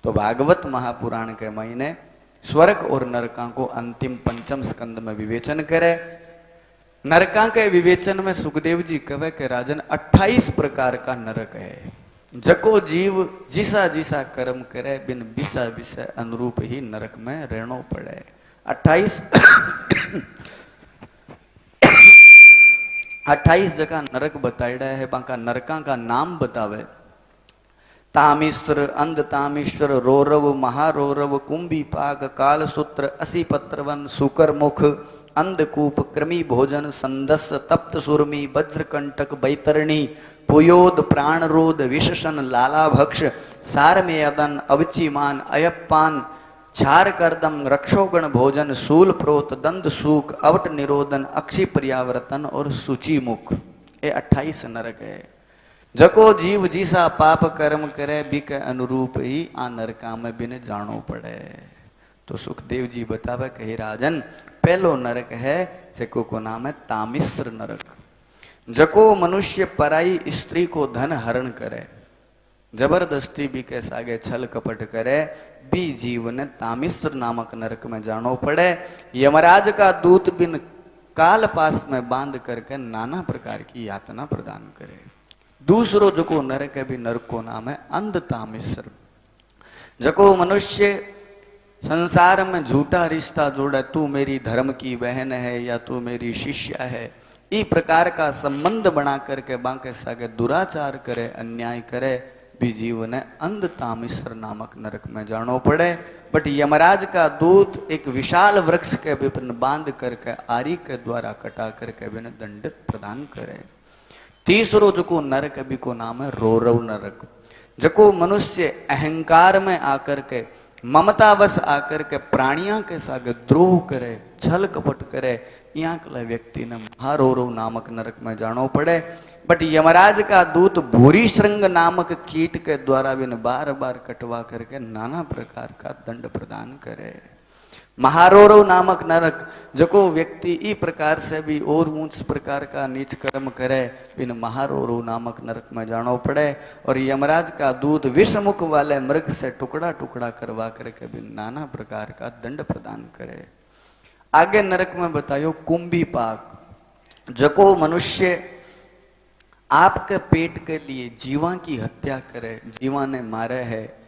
तो भागवत महापुराण के महीने स्वर्ग और नरका को अंतिम पंचम स्कंद में विवेचन करे। नरका के विवेचन में सुखदेव जी कहे कि राजन 28 प्रकार का नरक है। जको जीव जिसा जिसा कर्म करे बिन बिसा विषय अनुरूप ही नरक में रहना पड़े। 28 जगह नरक बताया है। बाका नरका का नाम बतावे। तामिश्र, अंध तामिश्र, रोरव, महारोरव, कुंभी पाक, कालसूत्र, असी पत्रवन, सुकर मुख, अंधकूप, कृमि भोजन, संदस, तप्त सुरमी, वज्रकंटक, बैतरणी, पुयोद, प्राणरोध, विशसन, लालाभक्ष, सारमेयदन, अवचिमान, अयप्पान, छार करदम, रक्षोगण भोजन, शूल प्रोत, दंद सूख, अवट निरोधन, अक्षी पर्यावर्तन और सूची मुख। ये 28 नरक है। जको जीव जिसा पाप कर्म करे बिके अनुरूप ही आ नरका में बिन जानो पड़े। तो सुखदेव जी बतावे कि हे राजन, पहलो नरक है जको को नाम है तामिश्र नरक। जको मनुष्य पराई स्त्री को धन हरण करे, जबरदस्ती भी के सागे छल कपट करे, बी जीव ने तामिश्र नामक नरक में जानो पड़े। यमराज का दूत बिन काल पास में बांध करके नाना प्रकार की यातना प्रदान करे। दूसरो जको नरक है भी नरक को नाम है अंध तामिश्र। जको मनुष्य संसार में झूठा रिश्ता जोड़े, तू मेरी धर्म की बहन है या तू मेरी शिष्या है, इस प्रकार का संबंध बना करके बांके सागे दुराचार करे, अन्याय करे, भी जीव ने अंध तामिश्र नामक नरक में जानो पड़े। बट यमराज का दूत एक विशाल वृक्ष के विपिन बांध करके आरी के द्वारा कटा करके बिन दंडित प्रदान करे। तीसरो जको नरक भी को नाम है रोरव नरक। जको मनुष्य अहंकार में आकर के ममतावश आकर के प्राणियों के साथ द्रोह करे, छल कपट करे, यहाँ के व्यक्ति ने महारोरव नामक नरक में जानो पड़े। बट यमराज का दूत भूरी श्रृंग नामक कीट के द्वारा भी बार बार कटवा करके नाना प्रकार का दंड प्रदान करे। महारोरव नामक नरक जको व्यक्ति इस प्रकार से भी और ऊंच प्रकार का नीच कर्म करे, बिन महारोरव नामक नरक में जानो पड़े। और यमराज का दूत विषमुख वाले मृग से टुकड़ा टुकड़ा करवा करके भी नाना प्रकार का दंड प्रदान करे। आगे नरक में बतायो कुंभी पाक। जको मनुष्य आपके पेट के लिए जीवा की हत्या करे, जीवा ने मारे है,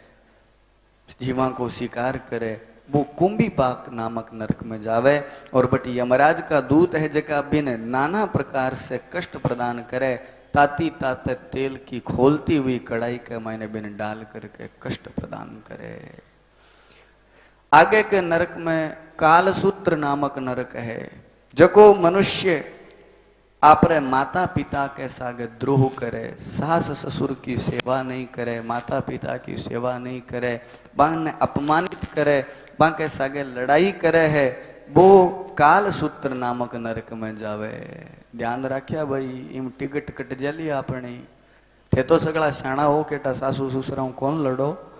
जीवा को शिकार करे, वो कुंभी पाक नामक नरक में जावे। और बट यमराज का दूत है जका बिन नाना प्रकार से कष्ट प्रदान करे, ताती ताते तेल की खोलती हुई कढ़ाई के मायने बिन डाल करके कष्ट प्रदान करे। आगे के नरक में कालसूत्र नामक नरक है। जको मनुष्य आपरे माता पिता के सागे द्रोह करे, सास ससुर की सेवा नहीं करे, माता पिता की सेवा नहीं करे, बांग ने अपमानित करे, बांग के सागे लड़ाई करे है, वो कालसूत्र नामक नरक में जावे। ध्यान रखिया भाई, इम टिकट कट जली अपनी थे तो सगला शाणा हो केटा सासू ससुरा कौन लड़ो,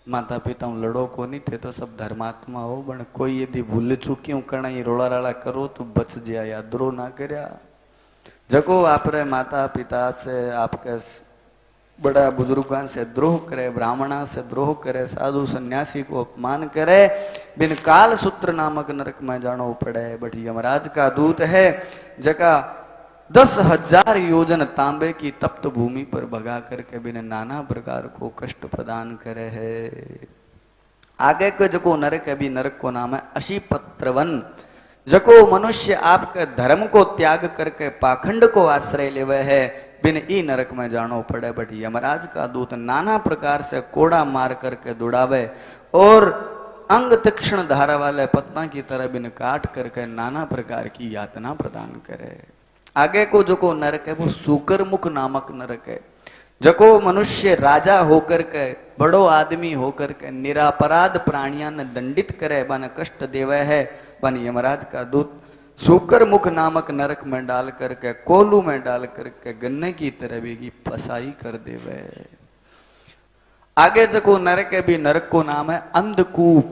माता पिता लड़ो को नहीं थे तो सब धर्मात्मा हो। बन कोई यदि भूल चुकी कणा रोड़ा राड़ा करो तो बच जाया, या द्रोह ना करया। जको आपरे माता पिता से, आपके बड़ा बुजुर्गों से द्रोह करे, ब्राह्मणा से द्रोह करे, साधु सन्यासी को अपमान करे, बिन काल सूत्र नामक नरक में जानो पड़े। बट यमराज का दूत है जका 10,000 योजन तांबे की तप्त भूमि पर भगा करके बिन नाना प्रकार को कष्ट प्रदान करे है। आगे के जको नरक है भी नरक को नाम है अशीपत्रवन। जको मनुष्य आपके धर्म को त्याग करके पाखंड को आश्रय लेवे है, बिन ई नरक में जानो पड़े। बट यमराज का दूत नाना प्रकार से कोड़ा मार करके दुड़ावे और अंग तीक्ष्ण धारा वाले पत्ता की तरह बिन काट करके नाना प्रकार की यातना प्रदान करे। आगे को जो को नरक है वो सूकर मुख नामक नरक है। जको मनुष्य राजा होकर के, बड़ो आदमी होकर के निरापराध प्राणियां ने दंडित करे, बन कष्ट देवे है, बन यमराज का दूत सूकर मुख नामक नरक में डाल करके, कोलू में डाल करके गन्ने की तरह भी पसाई कर देवे। आगे जको नरक है भी नरक को नाम है अंधकूप।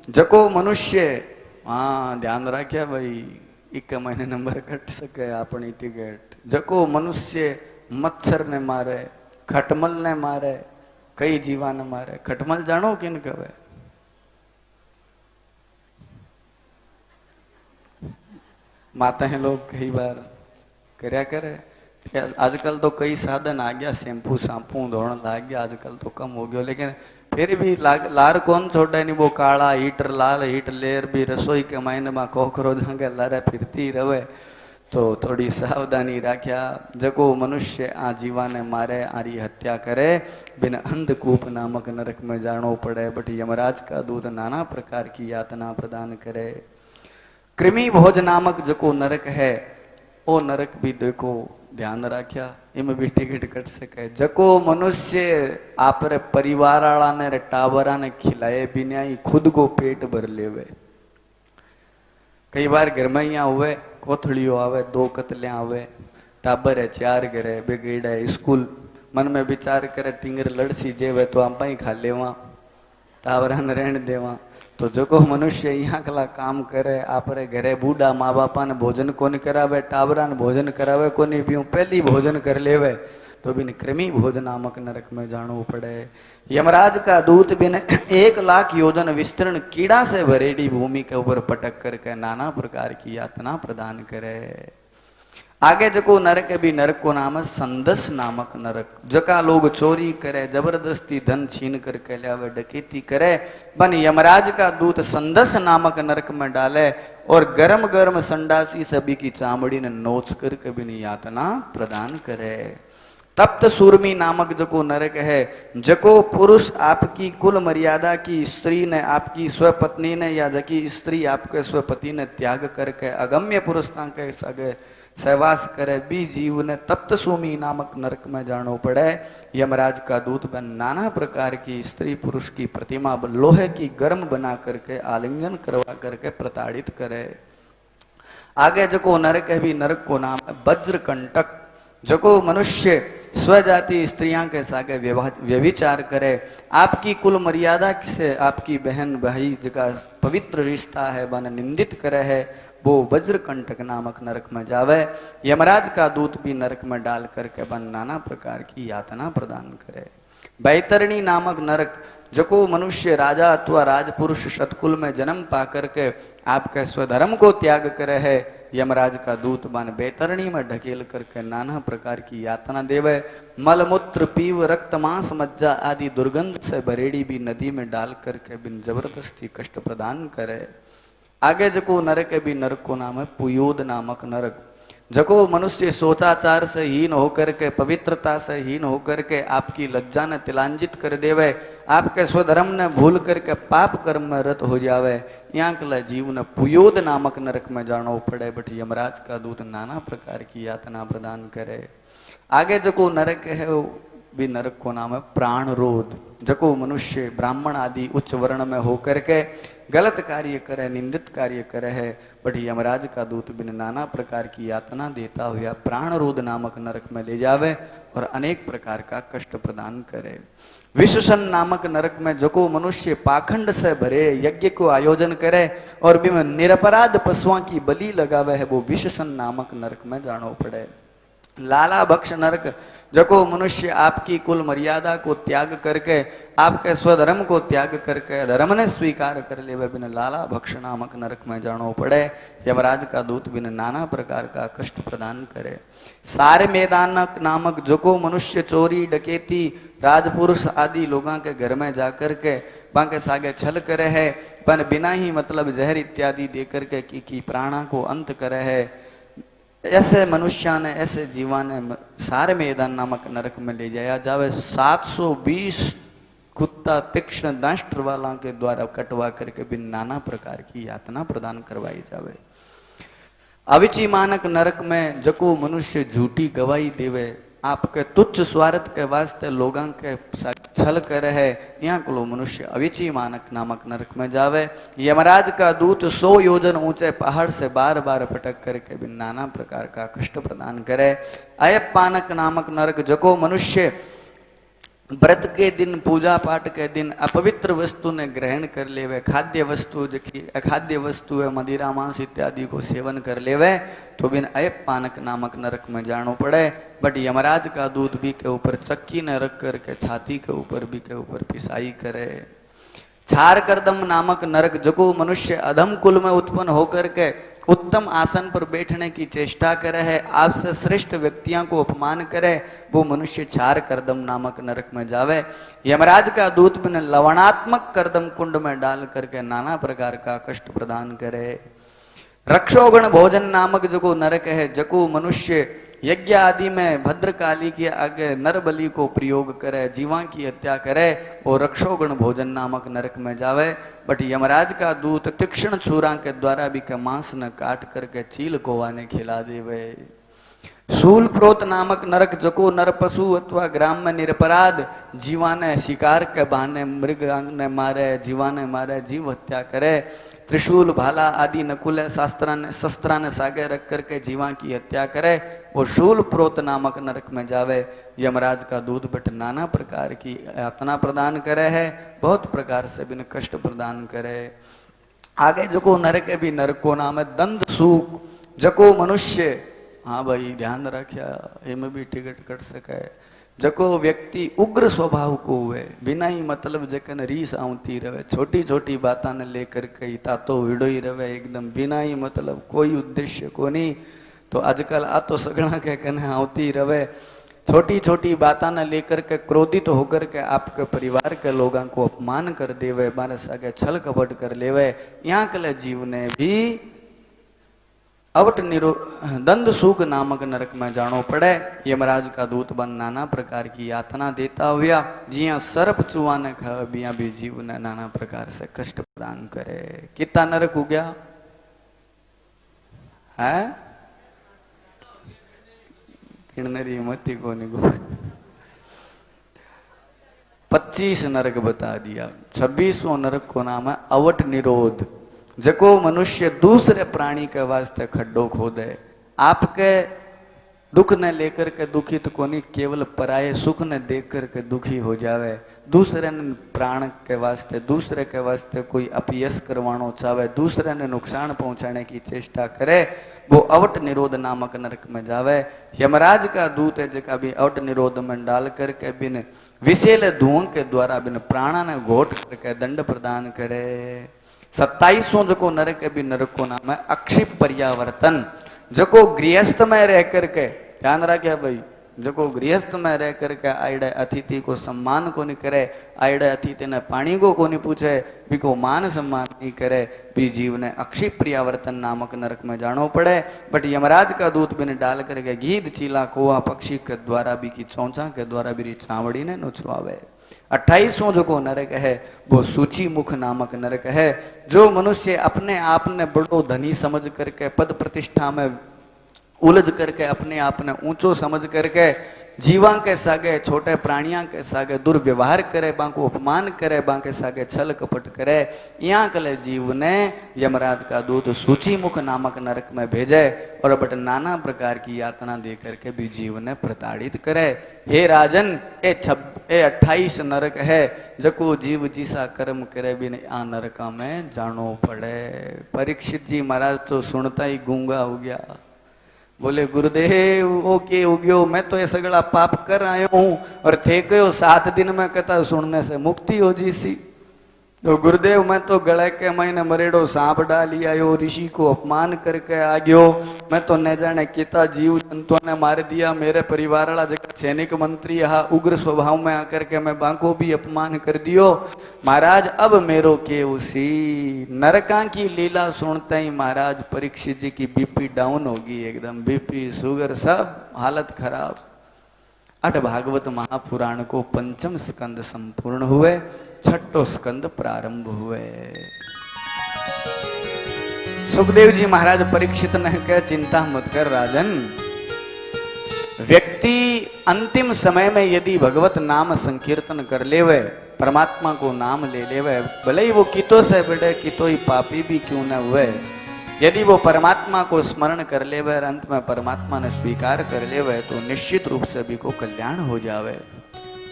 जको मनुष्य, हाँ ध्यान रखिया भाई, एक महीने नंबर कट सके अपनी टिकट। जको मनुष्य मच्छर ने मारे, खटमल ने मारे, कई जीवान मारे। खटमल जानो किन कहे? माता है लोग कई बार करया करे। आजकल तो कई साधन आ गया, शैम्पू शाम्पू धोने लाग गया, आजकल तो कम हो गया, लेकिन फिर भी लार कौन छोड़े नहीं। वो काला हीटर लाल हीट लेर भी रसोई के मायने में कोकरो जंगे लारे फिरती रहे। तो थोड़ी सावधानी राख्या। जको मनुष्य आ जीवा ने मारे, आरी हत्या करे, बिन अंधकूप नामक नरक में जानो पड़े। बट यमराज का दूत नाना प्रकार की यातना प्रदान करे। कृमि भोज नामक जको नरक है, ओ नरक भी देखो ध्यान राख्या, इम भी टिकट कट सके। जको मनुष्य आपरे परिवार वाला ने टावरा ने खिलाए बिना ही खुद को पेट भर लेवे। कई बार घर में यहाँ हुए कोथड़ियों आवे, 2 कतले आवे, टाबर है 4 घर है, बेगेड़ा है स्कूल, मन में विचार करे टिंगर लड़सी जेवे तो आप ही खा लेवा, टावरा ने रहने देवा। तो जो मनुष्य यहाँ कला काम करे, आपरे घरे बूढ़ा माँ बापा ने भोजन कोनी करावे, टावरा ने भोजन करावे कोनी, भी पहली भोजन कर लेवे, तो बिन कृमि भोज नामक नरक में जानो पड़े। यमराज का दूत बिन 1 लाख योजन विस्तृण कीड़ा से भरेडी भूमि के ऊपर पटक करके नाना प्रकार की यातना प्रदान करे। आगे जको नरक है भी नरक को नाम है संदस नामक नरक। जका लोग चोरी करे, जबरदस्ती धन छीन करके लावे, डकैती करे, बन यमराज का दूत संदस नामक नरक में डाले और गरम गरम संडासी सभी की चामड़ी ने नोच करके बिन यातना प्रदान करे। तप्त सूरमी नामक जको नरक है, जको पुरुष आपकी कुल मर्यादा की स्त्री ने, आपकी स्वपत्नी ने, या जकी स्त्री आपके स्वपति ने त्याग करके अगम्य पुरुष के सगे सहवास करे, भी जीव ने तप्त सूमी नामक नरक में जानो पड़े। यमराज का दूत बन नाना प्रकार की स्त्री पुरुष की प्रतिमा लोहे की गर्म बना करके आलिंगन करवा करके प्रताड़ित करे। आगे जको नरक है भी नरक को नाम है वज्र कंटक। जको मनुष्य स्वजाति स्त्रियां के सागे व्यभिचार करे, आपकी कुल मर्यादा से आपकी बहन भाई जका पवित्र रिश्ता है बन निंदित करे है, वो वज्र कंटक नामक नरक में जावे। यमराज का दूत भी नरक में डाल करके बन नाना प्रकार की यातना प्रदान करे। बैतरणी नामक नरक, जको मनुष्य राजा अथवा राजपुरुष सतकुल में जन्म पा करके आपके स्वधर्म को त्याग करे है, यमराज का दूत बन बैतरणी में ढकेल करके नाना प्रकार की यातना देवे। मलमूत्र पीव रक्त मांस मज्जा आदि दुर्गंध से भरेड़ी भी नदी में डाल करके बिन जबरदस्ती कष्ट प्रदान करे। आगे जको नरक है भी नरक को नाम है पुयोद नामक नरक। जको मनुष्य सोचाचार से हीन होकर के, पवित्रता से हीन होकर के आपकी लज्जा ने तिलांजित कर देवे, आपके स्वधर्म ने भूल करके पाप कर्म में रत हो जावे, यहाँ कला जीव ने पुयोद नामक नरक में जानो पड़े। बट यमराज का दूत नाना प्रकार की यातना प्रदान करे। आगे जको नरक है वो भी नरक को नाम है प्राण रोध। जको मनुष्य ब्राह्मण आदि उच्च वर्ण में होकर के गलत कार्य करे, निंदित कार्य करे है, बट यमराज का दूत बिन नाना प्रकार की यातना देता हुआ प्राण रोध नामक नरक में ले जावे और अनेक प्रकार का कष्ट प्रदान करे। विशसन नामक नरक में जको मनुष्य पाखंड से भरे यज्ञ को आयोजन करे और भी निरपराध पशुओं की बलि लगावे है, वो विशसन नामक नरक में जानो पड़े। लाला भक्ष नरक, जको मनुष्य आपकी कुल मर्यादा को त्याग करके, आपके स्वधर्म को त्याग करके धर्म ने स्वीकार कर ले, वह बिन लाला भक्ष नामक नरक में जानो पड़े। यमराज का दूत बिन नाना प्रकार का कष्ट प्रदान करे। सारे मैदानक नामक, जको मनुष्य चोरी डकैती राजपुरुष आदि लोगों के घर में जाकर के बांके सागे छल करे है, पर बिना ही मतलब जहर इत्यादि दे करके की प्राणा को अंत करे है, ऐसे मनुष्य ने, ऐसे जीवा ने सारे मैदान नामक नरक में ले जाया जावे। 720 कुत्ता तीक्ष्ण दाष्ट्र वाला के द्वारा कटवा करके बिन नाना प्रकार की यातना प्रदान करवाई जावे। अविची मानक नरक में जको मनुष्य झूठी गवाही देवे, आपके तुच्छ स्वार्थ के वास्ते लोगों के छल करे है, यहाँ को मनुष्य अविची मानक नामक नरक में जावे। यमराज का दूत 100 योजन ऊंचे पहाड़ से बार बार पटक करके भी नाना प्रकार का कष्ट प्रदान करे। अयपानक नामक नरक, जको मनुष्य व्रत के दिन, पूजा पाठ के दिन अपवित्र वस्तु ने ग्रहण कर लेवे, खाद्य वस्तु जबकि अखाद्य वस्तु है, मदिरा मांस इत्यादि को सेवन कर लेवे तो बिन अयप पानक नामक नरक में जानो पड़े। बट यमराज का दूध भी के ऊपर चक्की न रख करके छाती के ऊपर भी के ऊपर पिसाई करे। छार करदम नामक नरक, जो मनुष्य अधम कुल में उत्पन्न होकर के उत्तम आसन पर बैठने की चेष्टा करे है, आपसे श्रेष्ठ व्यक्तियों को अपमान करे, वो मनुष्य छार करदम नामक नरक में जावे। यमराज का दूत बिन लवणात्मक करदम कुंड में डाल करके नाना प्रकार का कष्ट प्रदान करे। रक्षोगण भोजन नामक जो नरक है, जको मनुष्य यज्ञ आदि में भद्रकाली के आगे नर बलि को प्रयोग करे, जीवा की हत्या करे, वो रक्षोगण भोजन नामक नरक में जावे। बट यमराज का दूत तीक्ष्ण छुरा के द्वारा भी के मांस न काट करके चील कोवा ने खिला देवे। शूल प्रोत नामक नरक, जको नर पशु अथवा ग्राम में निरपराध जीवा ने शिकार के बहाने मृग ने मारे, जीवा ने मारे, जीव हत्या करे, त्रिशूल भाला आदि नकुल शस्त्र ने सागे रख करके जीवा की हत्या करे, वो शूल प्रोत नामक नरक में जावे। यमराज का दूध बट नाना प्रकार की यातना प्रदान करे है, बहुत प्रकार से बिन कष्ट प्रदान करे। आगे जको नरक है भी नरक को नाम है दंड सूक, जको मनुष्य, हाँ भाई ध्यान रखिया एम भी टिकट कट सके, जको व्यक्ति उग्र स्वभाव को हुए, बिना ही मतलब जकन रीस आती रहे, छोटी छोटी बातों ने लेकर कई तातो हिड़ो ही रहे, एकदम बिना ही मतलब कोई उद्देश्य को नहीं। तो आजकल आ तो सगड़ा के कने आती रहे, छोटी छोटी बातों ने लेकर के क्रोधित होकर के आपके परिवार के लोगों को अपमान कर देवे, मारे सागे छल कपट कर लेवे। यहाँ कले जीव ने भी अवट निरो दंड सूग नामक नरक में जानो पड़े। यमराज का दूत बन नाना प्रकार की यातना देता हुआ, जिया सर्प चुआ ने खा बिया भी जीव ने नाना प्रकार से कष्ट प्रदान करे। कितना नरक हो गया है? किन्नरी मती को निगो 25 नरक बता दिया। 26वां नरक को नाम है अवट निरोध, जको मनुष्य दूसरे प्राणी के वास्ते खड्डो खोदे, आपके दुख ने लेकर के दुखित को नहीं, केवल पराये सुख ने देख करके दुखी हो जावे, दूसरे ने प्राण के वास्ते, दूसरे के वास्ते कोई अपयश करवानो चाहे, दूसरे ने नुकसान पहुंचाने की चेष्टा करे, वो अवट निरोध नामक नरक में जावे। यमराज का दूत है जका भी अवट निरोध में डाल करके बिन विशेल धुओं के द्वारा बिन प्राणा ने घोट करके दंड प्रदान करे। 27वां जको नरक है भी नरक को नाम है अक्षिप पर्यावर्तन, जको गृहस्थ में रह करके, ध्यान रखे भाई, जको गृहस्थ में रह करके आयडे अतिथि को सम्मान को नहीं करे, आयडे अतिथि ने पानी को नहीं पूछे, भी को मान सम्मान नहीं करे, भी जीव ने अक्षिप पर्यावर्तन नामक नरक में जानो पड़े। बट यमराज का दूत बिन डाल करके गीध चीला कोआ पक्षी के द्वारा भी की चौंचा के द्वारा भी चावड़ी ने नुचवावे। 28वां जो नरक है वो सूची मुख नामक नरक है, जो मनुष्य अपने आप ने बड़ो धनी समझ करके पद प्रतिष्ठा में उलझ करके अपने आप ने ऊंचो समझ करके जीवा के सागे, छोटे प्राणियों के सागे दुर्व्यवहार करे, बांको अपमान करे, बांके सागे छल कपट करे, यहाँ कले जीव ने यमराज का दूत सूची मुख नामक नरक में भेजे और बट नाना प्रकार की यातना दे करके भी जीव ने प्रताड़ित करे। हे राजन, ए 28 नरक है, जको जीव जीसा कर्म करे बिन आ नरका में जानो पड़े। परीक्षित जी महाराज तो सुनता ही गूंगा हो गया, बोले गुरुदेव ओके हो गयो, मैं तो ये सगड़ा पाप कर आयो हूं और थे कहो 7 दिन में कहता सुनने से मुक्ति हो जी सी। तो गुरुदेव मैं तो गले के महीने मरेड़ो सांप डाली आयो, ऋषि को अपमान करके आ गयो, मैं तो न जाने कितना जीव जंतुओं ने मार दिया, मेरे परिवार वाला जगह सैनिक मंत्री यहाँ उग्र स्वभाव में आकर के मैं बांको भी अपमान कर दियो। महाराज अब मेरो के उसी नरका की लीला सुनते ही महाराज परीक्षित जी की बीपी डाउन होगी, एकदम बीपी शुगर सब हालत खराब। 8 भागवत महापुराण को 5म स्कंद संपूर्ण हुए, 6ठो स्कंद प्रारंभ हुए। सुखदेव जी महाराज परीक्षित ने कहा चिंता मत कर राजन, व्यक्ति अंतिम समय में यदि भगवत नाम संकीर्तन कर लेवे, परमात्मा को नाम ले लेवे, भले ही वो कितो से बड़े कितो ही पापी भी क्यों न हुए, यदि वो परमात्मा को स्मरण कर लेवे और अंत में परमात्मा ने स्वीकार कर लेवे तो निश्चित रूप से भी को कल्याण हो जावे।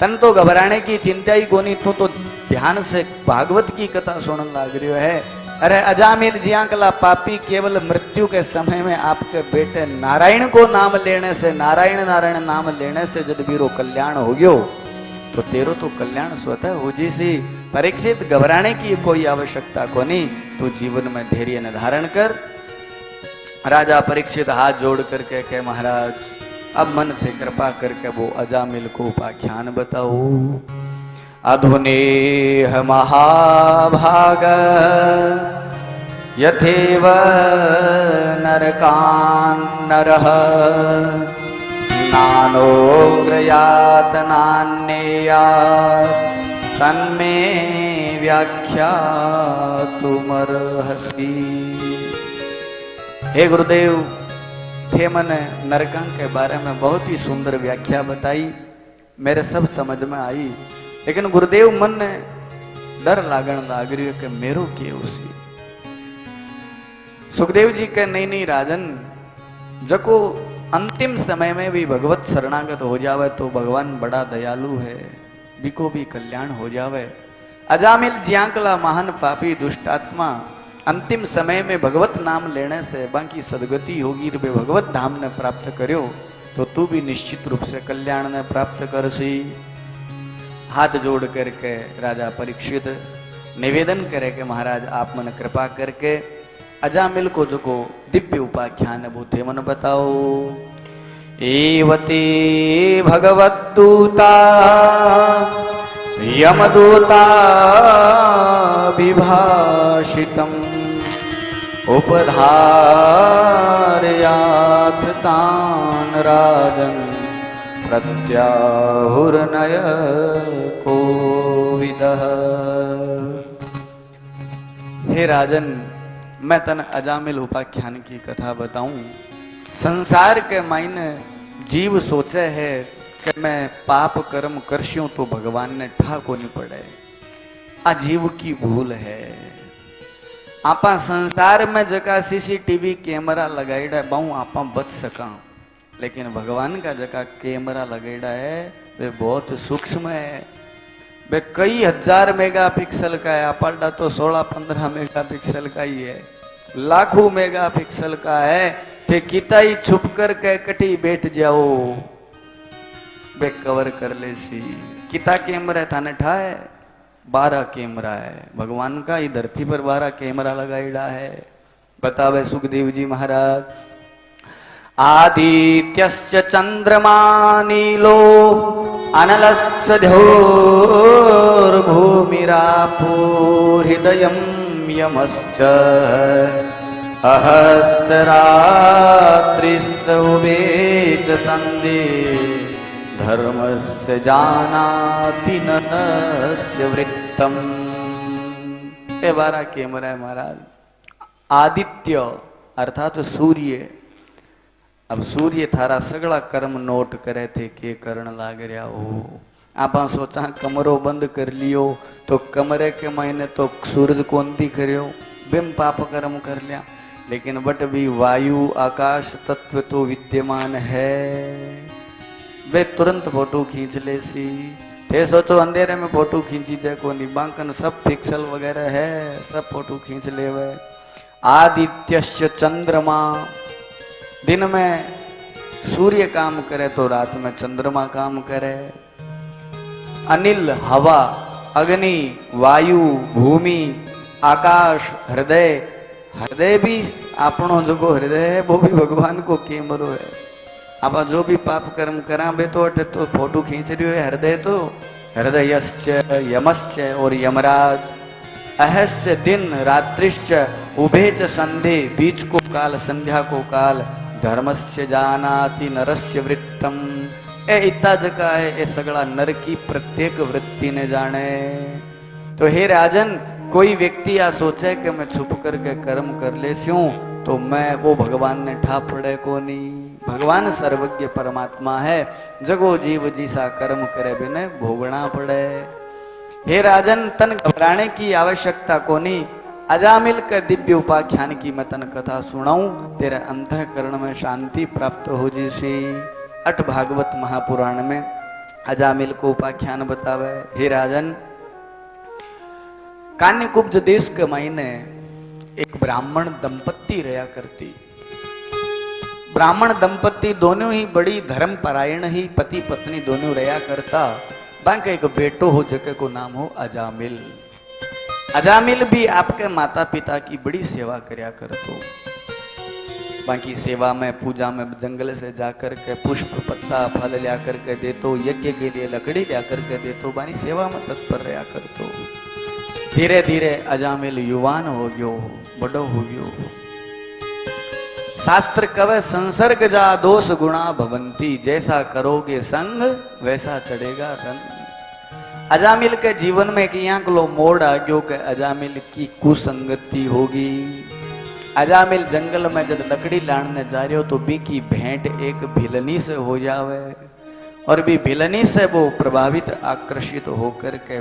तन तो घबराने की चिंता ही कोनी, तो ध्यान से भागवत की कथा सुनने लग रही है। अरे अजामिल जियांकला पापी, केवल मृत्यु के समय में आपके बेटे नारायण को नाम लेने से, नारायण नारायण नाम लेने से जब बीरो कल्याण हो गयो, तो तेरो तो कल्याण स्वतः हो जी सी। परीक्षित, घबराने की कोई आवश्यकता को नहीं, तो जीवन में धैर्य न धारण कर। राजा परीक्षित हाथ जोड़ करके कहे, महाराज अब मन से कृपा करके वो अजामिल को उपाख्यान बताओ। अधुनेह महाभाग यथेव नरकान् नरः नानोग्रयातनान्येया तन्मे व्याख्यातुमर्हसि। हे गुरुदेव, थे मैंने नरकां के बारे में बहुत ही सुंदर व्याख्या बताई, मेरे सब समझ में आई, लेकिन गुरुदेव मन ने डर लागण लाग रही है कि मेरो के उसी। सुखदेव जी के नहीं नहीं राजन, जको अंतिम समय में भी भगवत शरणागत हो जावे तो भगवान बड़ा दयालु है, बिको भी कल्याण हो जावे। अजामिल जियांकला महान पापी दुष्टात्मा अंतिम समय में भगवत नाम लेने से बाकी सदगति होगी, वे भगवत धाम ने प्राप्त करो, तो तू भी निश्चित रूप से कल्याण ने प्राप्त करसी। हाथ जोड़ करके राजा परीक्षित निवेदन करे कि महाराज आप मन कृपा करके अजामिल को जो को दिव्य उपाख्यान भूते मन बताओ। एवते भगवद्दूता यमदूता विभाषितम् उपधारयाथ तान राजन प्रत्याहुर्नय कोविदः। हे राजन, मैं तन अजामिल उपाख्यान की कथा बताऊं। संसार के मायने जीव सोचे है कि मैं पाप कर्म करस्यूं तो भगवान ने ठाको नहीं पड़े। आ जीव की भूल है। आपा संसार में जका सीसीटीवी कैमरा लगाईड़ा बहु आपा बच सका, लेकिन भगवान का जका कैमरा लगाईड़ा है वे बहुत सूक्ष्म है। वे कई हजार मेगापिक्सल का है, आपा तो 16-15 मेगापिक्सल का ही है, लाखों मेगापिक्सल का है। ते किता ही छुप कर के कटी बैठ जाओ, वे कवर कर ले सी। किता कैमरा थाने ठाए 12 कैमरा है भगवान का, ही धरती पर 12 कैमरा लगाईड़ा है। बतावे सुखदेव जी महाराज, आदित्यस्य चंद्रमा नीलो अनलस्य द्योर्भूमिरापूर्हृदयं यमश्च अहश्च रात्रिश्च उभे च सन्धि धर्मस्य जानाति ननस्य वृत्तम। ये 12 कैमरा है महाराज। आदित्य अर्थात सूर्य, अब सूर्य थारा सगला कर्म नोट करे थे के करण लाग रहा हो। आप सोचा कमरो बंद कर लियो तो कमरे के महीने तो सूरज कौन दिख रहो, बिम पाप कर्म कर लिया, लेकिन बट भी वायु आकाश तत्व तो विद्यमान है, वे तुरंत फोटो खींच ले सी। थे सोचो अंधेरे में फोटो खींची जाए को निबांकन सब पिक्सल वगैरह है, सब फोटो खींच ले वे। आदित्यस्य चंद्रमा, दिन में सूर्य काम करे तो रात में चंद्रमा काम करे। अनिल हवा, अग्नि, वायु, भूमि, आकाश, हृदय, हृदय भी आपनो जो हृदय है वो भी भगवान को कैमरो है। आप जो भी पाप कर्म करा बे तो अटे तो फोटो खींच रही है हृदय, तो हृदयश्च यमश्च और यमराज, अहस्य दिन रात्रिश्च उभे च संधे, बीच को काल संध्या को काल, धर्मस्य जानाति नरस्य वृत्तम। ए इतना जगह है ए सगड़ा नर की प्रत्येक वृत्ति ने जाने। तो हे राजन, कोई व्यक्ति आ सोचे कि मैं छुप करके कर्म कर ले स्यूं तो मैं वो भगवान ने ठा पड़े को नहीं। भगवान सर्वज्ञ परमात्मा है, जगो जीव जीसा कर्म करे बिने भोगना पड़े। हे राजन, तन घबराने की आवश्यकता को नहीं। अजामिल के दिव्य उपाख्यान की मैं तन कथा सुनाऊं, तेरे अंतःकरण में शांति प्राप्त हो जैसी। अट भागवत महापुराण में अजामिल को उपाख्यान बतावे। हे राजन, कान्यकुब्ज देश के मायने एक ब्राह्मण दंपत्ति रहा करती। ब्राह्मण दंपत्ति दोनों ही बड़ी धर्म परायण ही पति पत्नी दोनों रहा करता। बाकी एक बेटो हो जके को नाम हो अजामिल। अजामिल भी आपके माता पिता की बड़ी सेवा करया करतो। बाकी सेवा में पूजा में जंगल से जाकर के पुष्प पत्ता फल लिया करके देतो, यज्ञ के लिए लकड़ी लिया करके देतो, बानी सेवा में तत्पर रहा करतो। धीरे धीरे अजामिल युवान हो गयो, बड़ो हो गयो। शास्त्र कवे संसर्ग जा दोष गुणा भवंती, जैसा करोगे संग वैसा चढ़ेगा रंग। अजामिल के जीवन में कि यहाँ को मोड़ आ गयो कि अजामिल की कुसंगति होगी। अजामिल जंगल में जब लकड़ी लाने जा रहे हो तो बी की भेंट एक भिलनी से हो जावे, और भी भिलनी से वो प्रभावित आकर्षित होकर के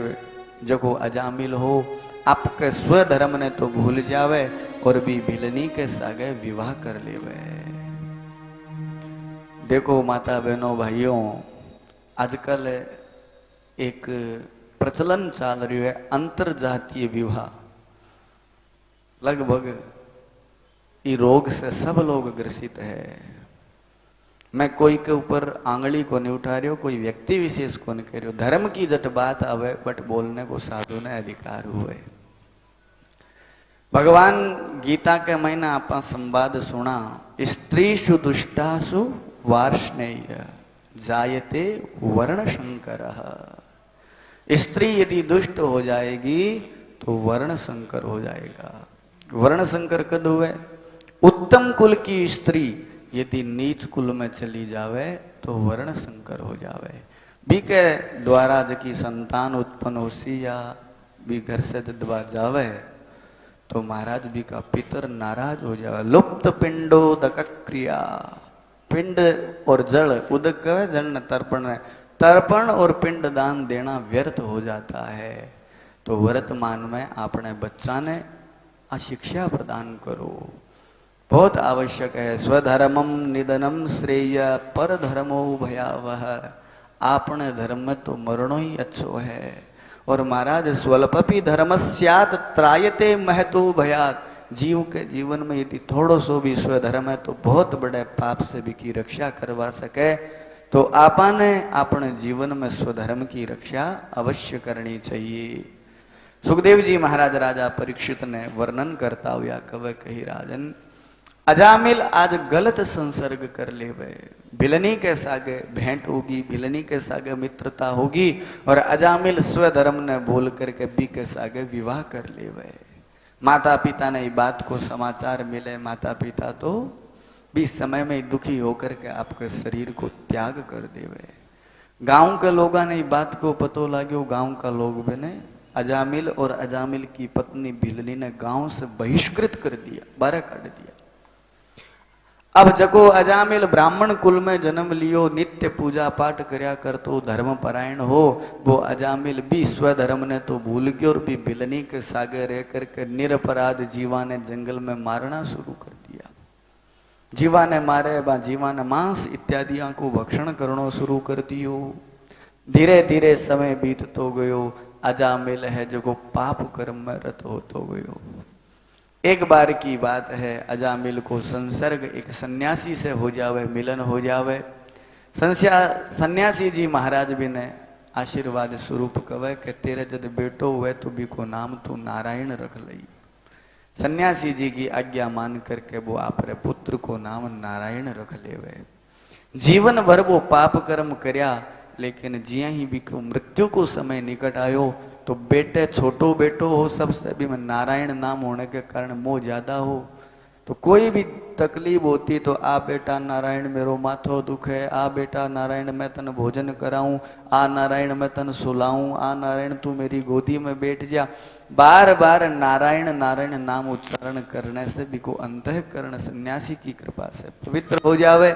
जो अजामिल हो आपके स्वधर्म ने तो भूल जावे और भी भिलनी के सागे विवाह कर लेवे। देखो माता बहनों भाइयों, आजकल एक प्रचलन चाल रही है अंतरजातीय विवाह। लगभग ये रोग से सब लोग ग्रसित है। मैं कोई के ऊपर आंगली को नहीं उठा रही हो, कोई व्यक्ति विशेष को नहीं कह रही हो। धर्म की जट बात आवे बट बोलने को साधु ने अधिकार हुए। भगवान गीता के महीना आप संवाद सुना, स्त्रीषु दुष्टासु वार्ष्णेय जायते वर्ण संकर। स्त्री यदि दुष्ट हो जाएगी तो वर्ण संकर हो जाएगा। वर्ण संकर कद हुए? उत्तम कुल की स्त्री यदि नीच कुल में चली जावे तो वर्ण संकर हो जावे। बी के द्वारा जकी संतान उत्पन्न होसी या बी घर से जदवा जावे तो महाराज बी का पितर नाराज हो जावे। लुप्त पिंडो दक क्रिया, पिंड और जल उदक कहे जल न तर्पण है, तर्पण और पिंड दान देना व्यर्थ हो जाता है। तो वर्तमान में अपने बच्चा ने शिक्षा प्रदान करो, बहुत आवश्यक है। स्वधर्मम निधनम श्रेय पर धर्मो भयावह। आपने धर्म में तो मरणो ही अच्छो है। और महाराज स्वल्पपि धर्मस्यात् त्रायते महतो भयात्। जीव के जीवन में यदि थोड़ो सो भी स्वधर्म है तो बहुत बड़े पाप से भी की रक्षा करवा सके। तो आपने अपने जीवन में स्वधर्म की रक्षा अवश्य करनी चाहिए। सुखदेव जी महाराज राजा परीक्षित ने वर्णन करता हुआ कवे कही, राजन अजामिल आज गलत संसर्ग कर लेवे। भिलनी के सागे भेंट होगी, भिलनी के सागे मित्रता होगी, और अजामिल स्वधर्म ने बोल करके बी के सागे विवाह कर लेवे। माता पिता ने बात को समाचार मिले, माता पिता तो भी समय में दुखी होकर के आपके शरीर को त्याग कर देवे। गांव के लोगों ने बात को पतो लाग्यो, गांव का लोग बने अजामिल और अजामिल की पत्नी भिलनी ने गांव से बहिष्कृत कर दिया, बाहर काट दिया। अब जको अजामिल ब्राह्मण कुल में जन्म लियो, नित्य पूजा पाठ करया करतो, धर्म परायण हो, वो अजामिल भी स्वधर्म ने तो भूल गयो और भी भिलनी के सागे रह करके निरपराध जीवा ने जंगल में मारना शुरू कर दिया। जीवा ने मारे बा जीवा ने मांस इत्यादि को भक्षण करना शुरू कर दियो। धीरे धीरे समय बीततो गयो। अजामिल है जो पाप कर्म में रत होतो गयो। एक बार की बात है, अजामिल को संसर्ग एक सन्यासी से हो जावे, मिलन हो जावे। सन्यासी जी महाराज भी ने आशीर्वाद स्वरूप कवे कि तेरे जब बेटो हुए तो भी को नाम तू नारायण रख लई। सन्यासी जी की आज्ञा मान करके वो आपरे पुत्र को नाम नारायण रख लेवे। जीवन भर वो पाप कर्म करया, लेकिन जिया ही भी को मृत्यु को समय निकट आयो तो बेटे छोटो बेटो हो सबसे भी में नारायण नाम होने के कारण मोह ज्यादा हो। तो कोई भी तकलीफ होती तो आ बेटा नारायण मेरो माथो दुखे, आ बेटा नारायण मैं तन भोजन कराऊं, आ नारायण मैं तन सुलाऊं, आ नारायण तू मेरी गोदी में बैठ जा। बार बार नारायण नारायण नाम उच्चारण करने से भी को अंतःकरण सन्यासी की कृपा से पवित्र हो जावे।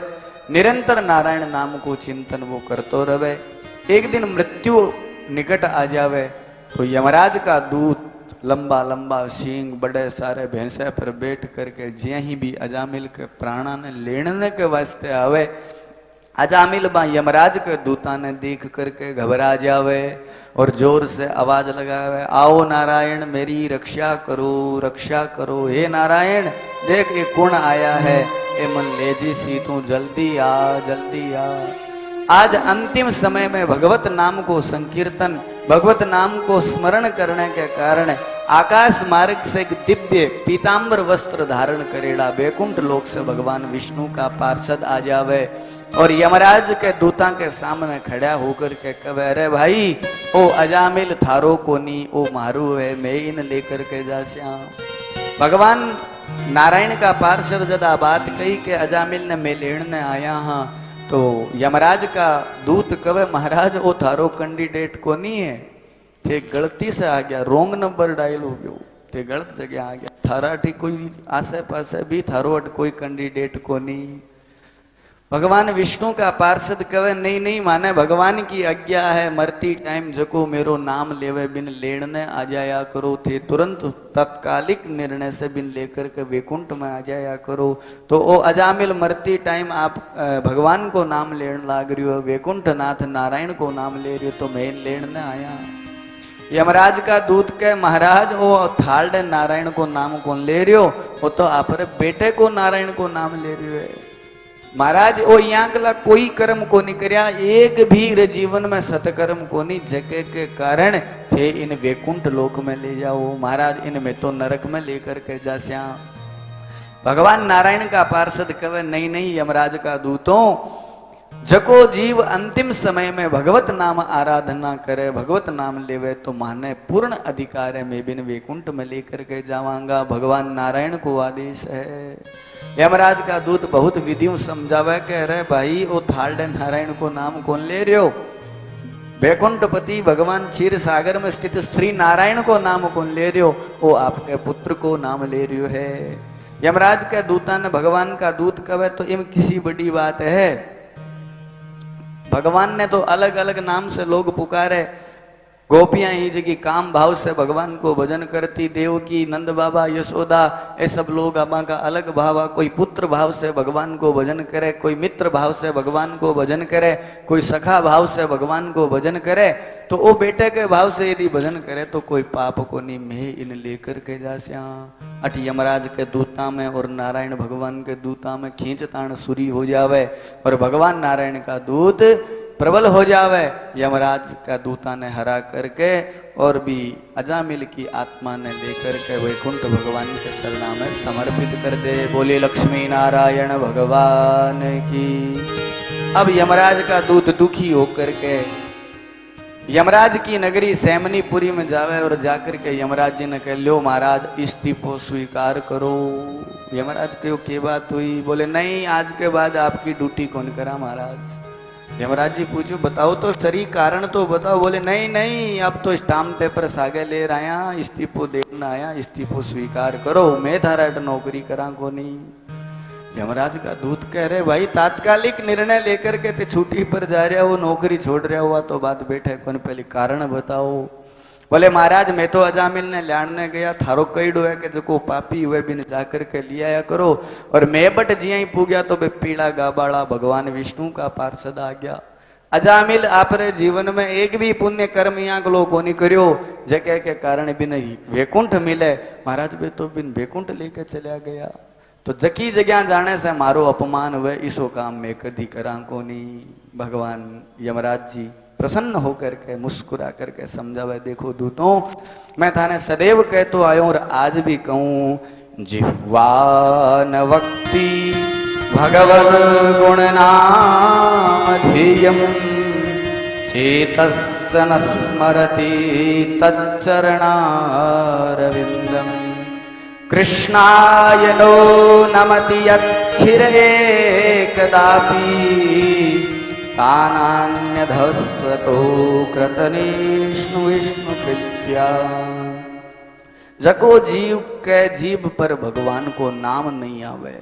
निरंतर नारायण नाम को चिंतन वो करतो रहे। एक दिन मृत्यु निकट आ जावे तो यमराज का दूत लंबा लंबा सींग बड़े सारे भैंसे पर बैठ करके ज्या ही भी अजामिल के प्राणा ने लेने के वास्ते आवे। अजामिल बा यमराज के दूता ने देख करके घबरा जावे और जोर से आवाज लगावे, आओ नारायण मेरी रक्षा करो, हे नारायण देख ये कौन आया है, ए मन लेजी सी तू जल्दी आ। आज अंतिम समय में भगवत नाम को संकीर्तन, भगवत नाम को स्मरण करने के कारण आकाश मार्ग से एक दिव्य पीताम्बर वस्त्र धारण करेड़ा बैकुंठ लोक से भगवान विष्णु का पार्षद आ जावे और यमराज के दूता के सामने खड़ा होकर के कहे, अरे भाई ओ अजामिल थारो कोनी, ओ मारू है, मैं इन लेकर के जा श्याम। भगवान नारायण का पार्षद जदा बात कही के अजामिल ने मैं लेने आया हाँ, तो यमराज का दूत कहे, महाराज ओ थारो कैंडिडेट कोनी है, थे गलती से आ गया, रोंग नंबर डायल हो गयो, थे गलत जगह आ गया, थारा ठी कोई आसे पासे भी थारो अट कोई कैंडिडेट कोनी। भगवान विष्णु का पार्षद कहे, नहीं माने भगवान की आज्ञा है, मरती टाइम जको मेरो नाम लेवे बिन लेने आ जाया करो, थे तुरंत तत्कालिक निर्णय से बिन लेकर के वैकुंठ में आ जाया करो। तो ओ अजामिल मरती टाइम आप भगवान को नाम लेने लाग रही हो, वैकुंठ नाथ नारायण को नाम ले रही हो, तो मैं लेने आया। यमराज का दूत के, महाराज वो थाल नारायण को नाम कौन ले रही हो, वो तो आप बेटे को नारायण को नाम ले रही है। महाराज ओ यहाँ कला कोई कर्म को नहीं करया, एक भी जीवन में सतकर्म को नहीं, जके के कारण थे इन वैकुंठ लोक में ले जाओ, महाराज इनमें तो नरक में लेकर के जा श्याम। भगवान नारायण का पार्षद कहे, नहीं यमराज का दूतों, जको जीव अंतिम समय में भगवत नाम आराधना करे, भगवत नाम लेवे, तो माने पूर्ण अधिकार है, मैं बिन वैकुंठ में लेकर के जावांगा, भगवान नारायण को आदेश है। यमराज का दूत बहुत विधियों समझावे, कह रहे भाई वो थालडे नारायण को नाम कौन ले रहे हो, वैकुंठपति भगवान क्षीर सागर में स्थित श्री नारायण को नाम कौन ले रहे हो, वो आपके पुत्र को नाम ले रहे हो है। यमराज के दूता ने भगवान का दूत कहे, तो इम किसी बड़ी बात है, भगवान ने तो अलग अलग नाम से लोग पुकारे, गोपियां ही जगह काम भाव से भगवान को भजन करती, देवकी नंद बाबा यशोदा ये सब लोग अबा का अलग भाव, कोई पुत्र भाव से भगवान को भजन करे, कोई मित्र भाव से भगवान को भजन करे, कोई सखा भाव से भगवान को भजन करे, तो वो बेटे के भाव से यदि भजन करे तो कोई पाप को नहीं, मैं इन लेकर के जा श्या। अट यमराज के दूता में और नारायण भगवान के दूता में खींचतान सुरी हो जावे और भगवान नारायण का दूत प्रबल हो जावे, यमराज का दूता ने हरा करके और भी अजामिल की आत्मा ने लेकर के वैकुंठ भगवान के चरणों में समर्पित कर दे। बोले लक्ष्मी नारायण भगवान की। अब यमराज का दूत दुखी होकर के यमराज की नगरी सैमनीपुरी में जावे और जाकर के यमराज जी ने कह, लो महाराज इस्तीफो स्वीकार करो। यमराज को क्या बात हुई? बोले नहीं, आज के बाद आपकी ड्यूटी कौन करा महाराज। यमराज जी पूछो, बताओ तो सही कारण तो बताओ। बोले नहीं, अब तो स्टाम्प पेपर सागे ले आया, इस्तीफो देना आया, इस्तीफो स्वीकार करो, मैं थारा नौकरी करा को नहीं। यमराज का दूत कह रहे, भाई तात्कालिक निर्णय लेकर के ते छुट्टी पर जा रहा हो, नौकरी छोड़ रहा हुआ तो बात बैठे कौन, पहले कारण बताओ। बोले महाराज मैं तो अजामिल ने लाने गया, थारो कईडो है कि जो पापी हुए बिन जाकर के लिया करो, और मैं बट जिया ही पूगया तो बे पीड़ा गाबाड़ा भगवान विष्णु का पार्षद आ गया। अजामिल आपरे जीवन में एक भी पुण्य कर्म यहाँ को लोग नहीं करियो, जगह के कारण बिन वैकुंठ मिले। महाराज बे तो बिन वैकुंठ लेके चला गया, तो जकी जगह जाने से मारो अपमान हुए, इसो काम मैं कदी करा को नहीं। भगवान यमराज जी प्रसन्न होकर के मुस्कुरा करके समझावे, देखो दूतों मैं थाने सदैव कहतो आयो और आज भी कहूं, जिह्वा न वक्ति भगवद गुण नाम ध्येयम् चेतश्च न स्मरति तच्चरणारविन्दम् कृष्णाय नो नमति यच्छिरे कदापि तानान्यधस्वतो कृतनिष्णु विष्णु कृत्या। जको जीव के जीव पर भगवान को नाम नहीं आवे,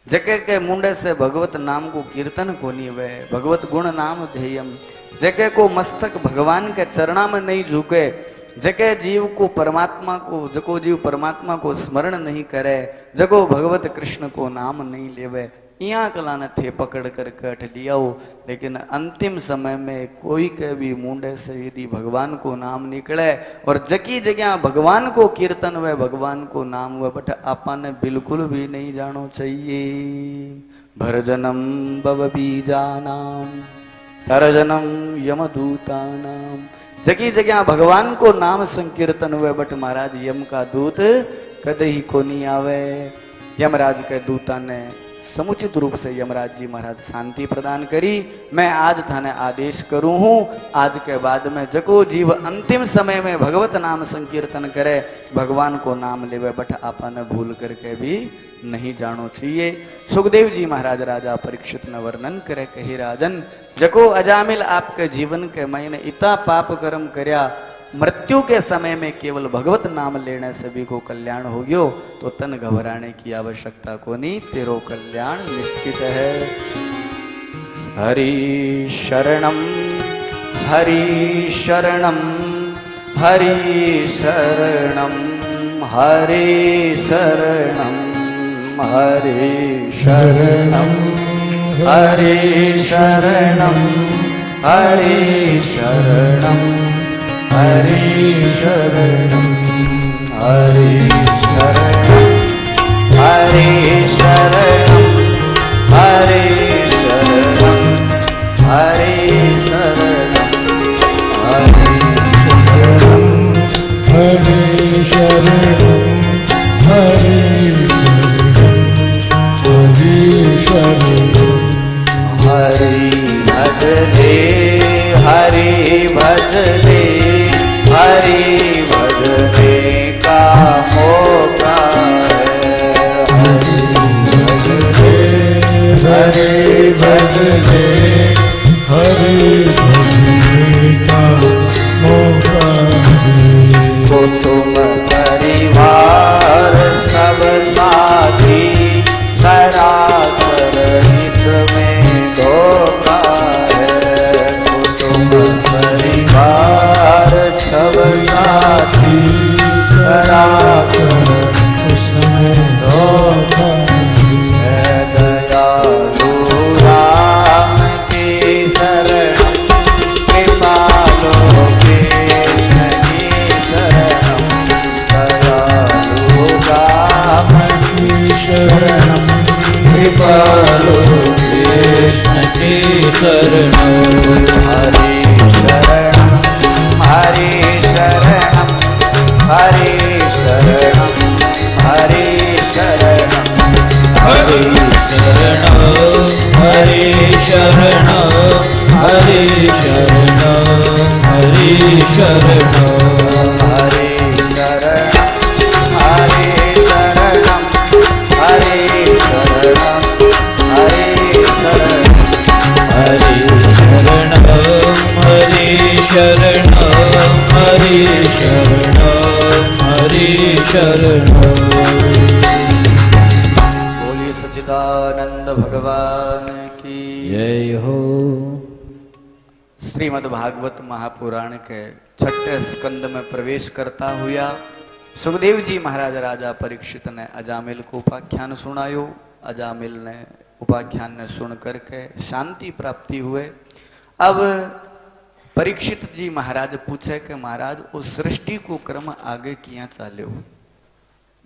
जके के मुंडे से भगवत नाम को कीर्तन को नहीं वे, भगवत गुण नाम ध्येयम, जके को मस्तक भगवान के चरणा में नहीं झुके, जके जीव को परमात्मा को, जको जीव परमात्मा को स्मरण नहीं करे, जको भगवत कृष्ण को नाम नहीं लेवे, यहाँ कला ने थे पकड़ कर कट लिया हो। लेकिन अंतिम समय में कोई के भी मुंडे से यदि भगवान को नाम निकले और जकी जगह भगवान को कीर्तन हुए, भगवान को नाम हुए, बट आपा ने बिल्कुल भी नहीं जानो चाहिए। भरजनम बव बीजानाम तरजनम यमदूतानाम। जगी जगह भगवान को नाम संकीर्तन हुए, बट महाराज यम का दूत कदे ही को नहीं आवे। यमराज के दूता ने समुचित रूप से यमराज जी महाराज शांति प्रदान करी। मैं आज थाने आदेश करूं हूं, आज के बाद में जको जीव अंतिम समय में भगवत नाम संकीर्तन करे, भगवान को नाम लेवे, बट आपा ने भूल करके भी नहीं जानो चाहिए। सुखदेव जी महाराज राजा परीक्षित ने वर्णन करे, कही राजन जको अजामिल आपके जीवन के मैंने इतना पाप कर्म कर्या, मृत्यु के समय में केवल भगवत नाम लेने से भी को कल्याण हो गयो, तो तन घबराने की आवश्यकता को नहीं, तेरो कल्याण निश्चित है। हरि शरणम हरि शरणम हरि शरणम हरि शरणम हरि शरणम हरि शरणम हरि शरणम हरि शरणम हरि शरणम हरि शरणम हरि शरणम हरि शरणम हरि शरणम हरि हरि भजले हरि भजले हरि भजने का मौका है। हरि भजले हरि भजने का मौका है। कुटुंब परिवार सब साथी सरासर इसमें धोखा है। कुटुंब परिवार सब साथी सरासर इसमें धोखा है। दयालु राम की शरणम कृपालो कृष्ण की शरणम। दयालु राम की शरणम कृपालो कृष्ण की शरणम। हरि शरणम हरि शरणम हरि शरणम हरि शरणम हरि शरणम हरि शरणम हरि शरणम हरि शरणम हरि शरणम हरि शरणम हरि शरणम हरि शरणम हरि शरणम हरि शरणम हरि शरणम हरि शरणम। बोलिए सच्चिदानंद भगवान की जय हो। श्रीमद् भागवत महापुराण के छठे स्कंद में प्रवेश करता हुआ सुखदेव जी महाराज राजा परीक्षित ने अजामिल को उपाख्यान सुनायो। अजामिल ने उपाख्यान ने सुन करके शांति प्राप्ति हुए। अब परीक्षित जी महाराज पूछे कि महाराज वो सृष्टि को क्रम आगे किया चाल्यो।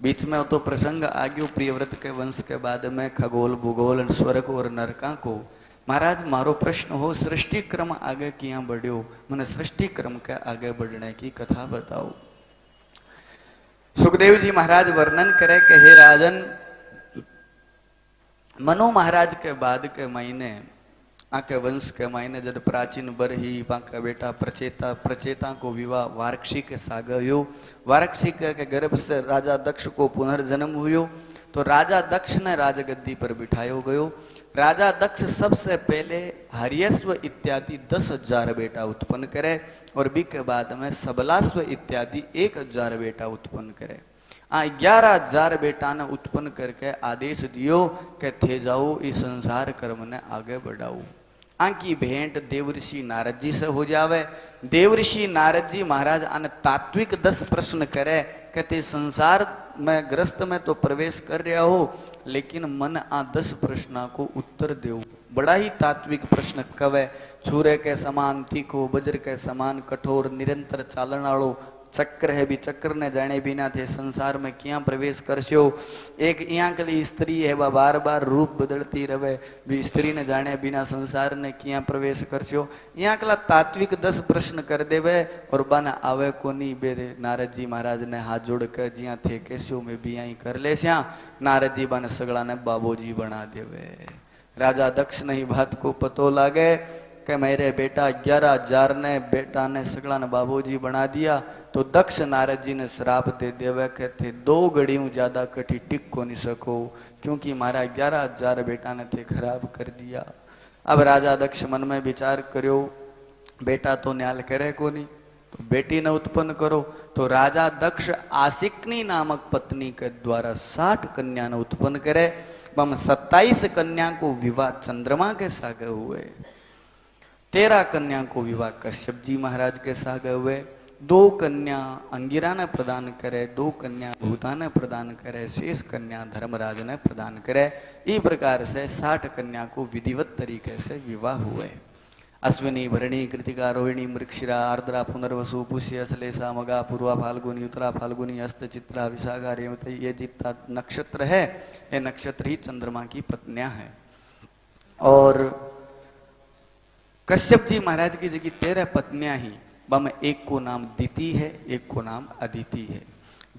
बीच में तो प्रसंग आ गयो प्रियव्रत के वंश के बाद में खगोल भूगोल स्वर्ग और नरका को। महाराज मारो प्रश्न हो सृष्टि क्रम आगे किया बढ़्यो, मैंने सृष्टि क्रम के आगे बढ़ने की कथा बताओ। सुखदेव जी महाराज वर्णन करे कि हे राजन, मनु महाराज के बाद के महीने आके वंश के महीने जब प्राचीन बरही बांका बेटा प्रचेता प्रचेता को विवाह वार्षिक सागयो। वार्षिक के गर्भ से राजा दक्ष को पुनर्जन्म हुयो, तो राजा दक्ष ने राजगद्दी पर बिठायो गयो। राजा दक्ष सबसे पहले हरियस्व इत्यादि 10,000 बेटा उत्पन्न करे और बी के बाद में सबलास्व इत्यादि 1,000 बेटा उत्पन्न करे। 11,000 बेटा ने उत्पन्न करके आदेश दियो कि थे जाओ इस संसार कर्म ने आगे बढ़ाओ। आंकी भेंट देवऋषि नारद जी से हो जावे। देवऋषि नारद जी महाराज आने तात्विक 10 प्रश्न करे, कहते संसार में ग्रस्त में तो प्रवेश कर रहा हो, लेकिन मन आ 10 प्रश्न को उत्तर देव। बड़ा ही तात्विक प्रश्न कवे। छुरे के समान तीखो, बज्र के समान कठोर, निरंतर चालन वालो चक्र है भी चक्र ने जाने बिना थे संसार में क्या प्रवेश करशो। एक यहाँ कली स्त्री है वह बार बार रूप बदलती रहे, भी स्त्री ने जाने बिना संसार ने क्या प्रवेश करशो। यहाँ कला तात्विक 10 प्रश्न कर देवे और बन आवे कोनी। बेरे नारद जी महाराज ने हाथ जोड़ कर जिया थे कैस्यो में भी यहीं कर ले श्या। नारद जी बन सगड़ा ने बाबूजी बना देवे। राजा दक्ष नहीं बात को पतो लागे कि मेरे बेटा 11,000 ने बेटा ने सगड़ा ने बाबूजी बना दिया। तो दक्ष नारद जी ने श्राप दे देवे कहते 2 घड़ियों ज्यादा कठी टिक को नहीं सको, क्योंकि हमारा 11,000 बेटा ने थे खराब कर दिया। अब राजा दक्ष मन में विचार करो, बेटा तो न्याल करे को नहीं, तो बेटी ने उत्पन्न करो। तो राजा दक्ष आसिकनी नामक पत्नी के द्वारा 60 कन्या ने उत्पन्न करे। हम 27 कन्या को विवाह चंद्रमा के सागे हुए, 13 कन्या को विवाह कश्यप जी महाराज के सागे हुए, 2 कन्या अंगिरा ने प्रदान करे, 2 कन्या भूता ने प्रदान करे, शेष कन्या धर्मराज ने प्रदान करे। इस प्रकार से 60 कन्या को विधिवत तरीके से विवाह हुए। अश्विनी भरणी कृतिका रोहिणी मृक्षिरा आर्द्रा पुनर्वसु पुष्य श्लेषा मगा पूर्वा फाल्गुनी उत्तरा फाल्गुनी हस्त चित्रा विशाखा रेवती, ये जितना नक्षत्र है ये नक्षत्र ही चंद्रमा की पत्नियां हैं। और कश्यप जी महाराज की जगह 13 पत्नियां ही, बम एक को नाम दिति है, एक को नाम अदिति है।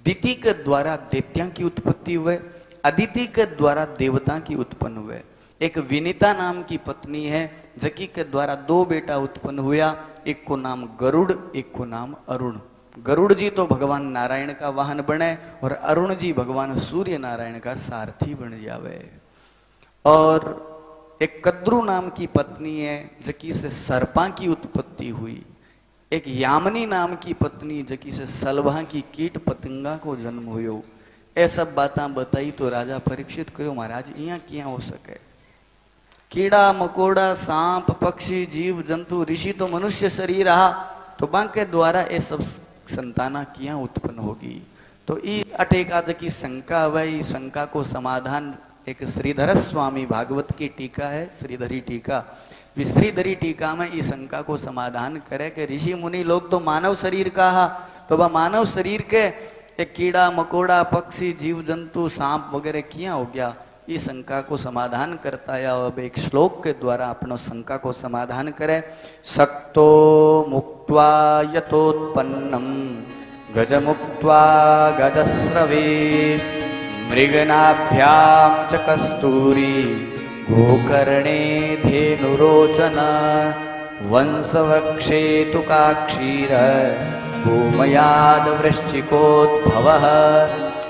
दिति के द्वारा दैत्या की उत्पत्ति हुए, अदिति के द्वारा देवता की उत्पन्न हुए। एक विनीता नाम की पत्नी है, जकी के द्वारा 2 बेटा उत्पन्न हुआ, एक को नाम गरुड़, एक को नाम अरुण। गरुड़ जी तो भगवान नारायण का वाहन बने और अरुण जी भगवान सूर्य नारायण का सारथी बन जावे। और एक कद्रु नाम की पत्नी है, जकी से सर्पा की उत्पत्ति हुई। एक यामिनी नाम की पत्नी, जकी से सलभा की कीट पतंगा को जन्म हुयो। ये सब बातें बताई तो राजा परीक्षित कहो महाराज यहाँ क्या हो सके। कीड़ा मकोड़ा सांप पक्षी जीव जंतु ऋषि तो मनुष्य शरीर रहा, तो बांके द्वारा ये सब संताना क्या उत्पन्न होगी। तो ई अटेका की शंका हुई, शंका को समाधान एक श्रीधर स्वामी भागवत की टीका है, श्रीधरी टीका। श्रीधरी टीका में इस शंका को समाधान करे कि ऋषि मुनि लोग तो मानव शरीर का है, तो वह मानव शरीर के एक कीड़ा मकोड़ा पक्षी जीव जंतु सांप वगैरह क्या हो गया। इस शंका को समाधान करता है। अब एक श्लोक के द्वारा अपना शंका को समाधान करे। शक्तो मुक्त्वा यतोत्पन्नम गज मुक्त्वा गजस्रवे मृगनाभ्याम च कस्तूरी गोकर्णे धेनुरोचन वंशवक्षे तुकाक्षीर गोमयाद वृश्चिकोद्भवः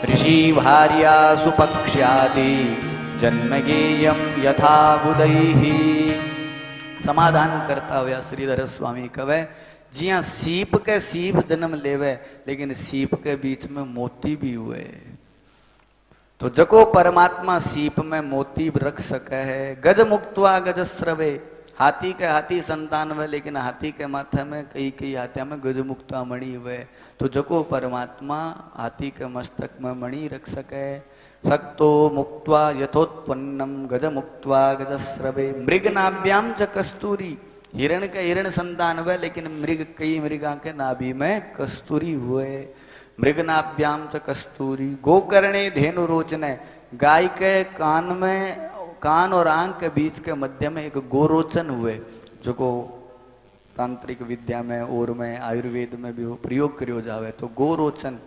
ऋषि भार्या सुपक्ष्यादि जन्मगेयम यथा बुधैहि। समाधान करता हुआ श्रीधर स्वामी कवे जिया सीप के सीप जन्म लेवे, लेकिन सीप के बीच में मोती भी हुए। तो जको परमात्मा सीप में मोती रख सके है। गज मुक्त्वा गजस्रवे, हाथी के हाथी संतान हुए, लेकिन हाथी के माथे में कई कई हाथिया में गज मुक्ता मणि हुए। तो जको परमात्मा हाथी के मस्तक में मणि रख सके। सक्तो मुक्त्वा यथोत्पन्नम गज मुक्त्वा गजस्रवे मृगनाभ्याम च कस्तूरी, हिरण के हिरण संतान हुए, लेकिन मृग कई मृगा के नाभि में कस्तूरी हुए। मृगनाभ्याम च कस्तूरी गोकर्णे धेनु रोचने, गाय के कान में कान और आंख के बीच के मध्य में एक गोरोचन हुए, जो को तांत्रिक विद्या में और में आयुर्वेद में भी प्रयोग करियो जावे। तो गोरोचन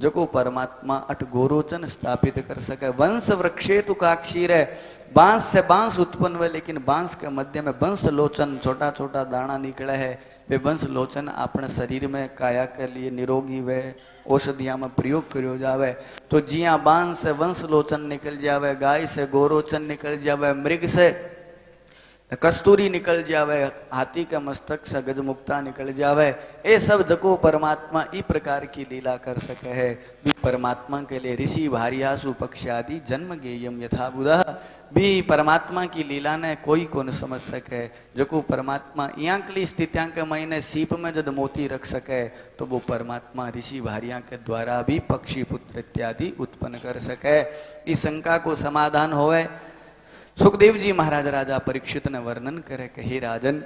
जो को परमात्मा अट गोरोचन स्थापित कर सके। वंश वृक्षे तु काक्षीर है, बांस से बांस उत्पन्न हुए, लेकिन बांस के मध्य में वंश लोचन छोटा छोटा दाना निकले है। वे वंश लोचन अपने शरीर में काया के लिए निरोगी वे औषधिया में प्रयोग करियो जावे। तो जिया बांस से वंश लोचन निकल जावे, गाय से गोरोचन निकल जावे, मृग से कस्तूरी निकल जावे, हाथी का मस्तक से गजमुक्ता निकल जावे, ये सब जको परमात्मा ई प्रकार की लीला कर सके है। भी परमात्मा के लिए ऋषि भारियासु पक्ष आदि जन्म गेयम यथा बुधा। भी परमात्मा की लीला ने कोई को न समझ सके। जको परमात्मा यांकली स्थितियां के महीने सीप में जद मोती रख सके, तो वो परमात्मा ऋषि भारिया के द्वारा भी पक्षी पुत्र इत्यादि उत्पन्न कर सके। इस शंका को समाधान होवे। सुखदेव जी महाराज राजा परीक्षित ने वर्णन करे कि हे राजन,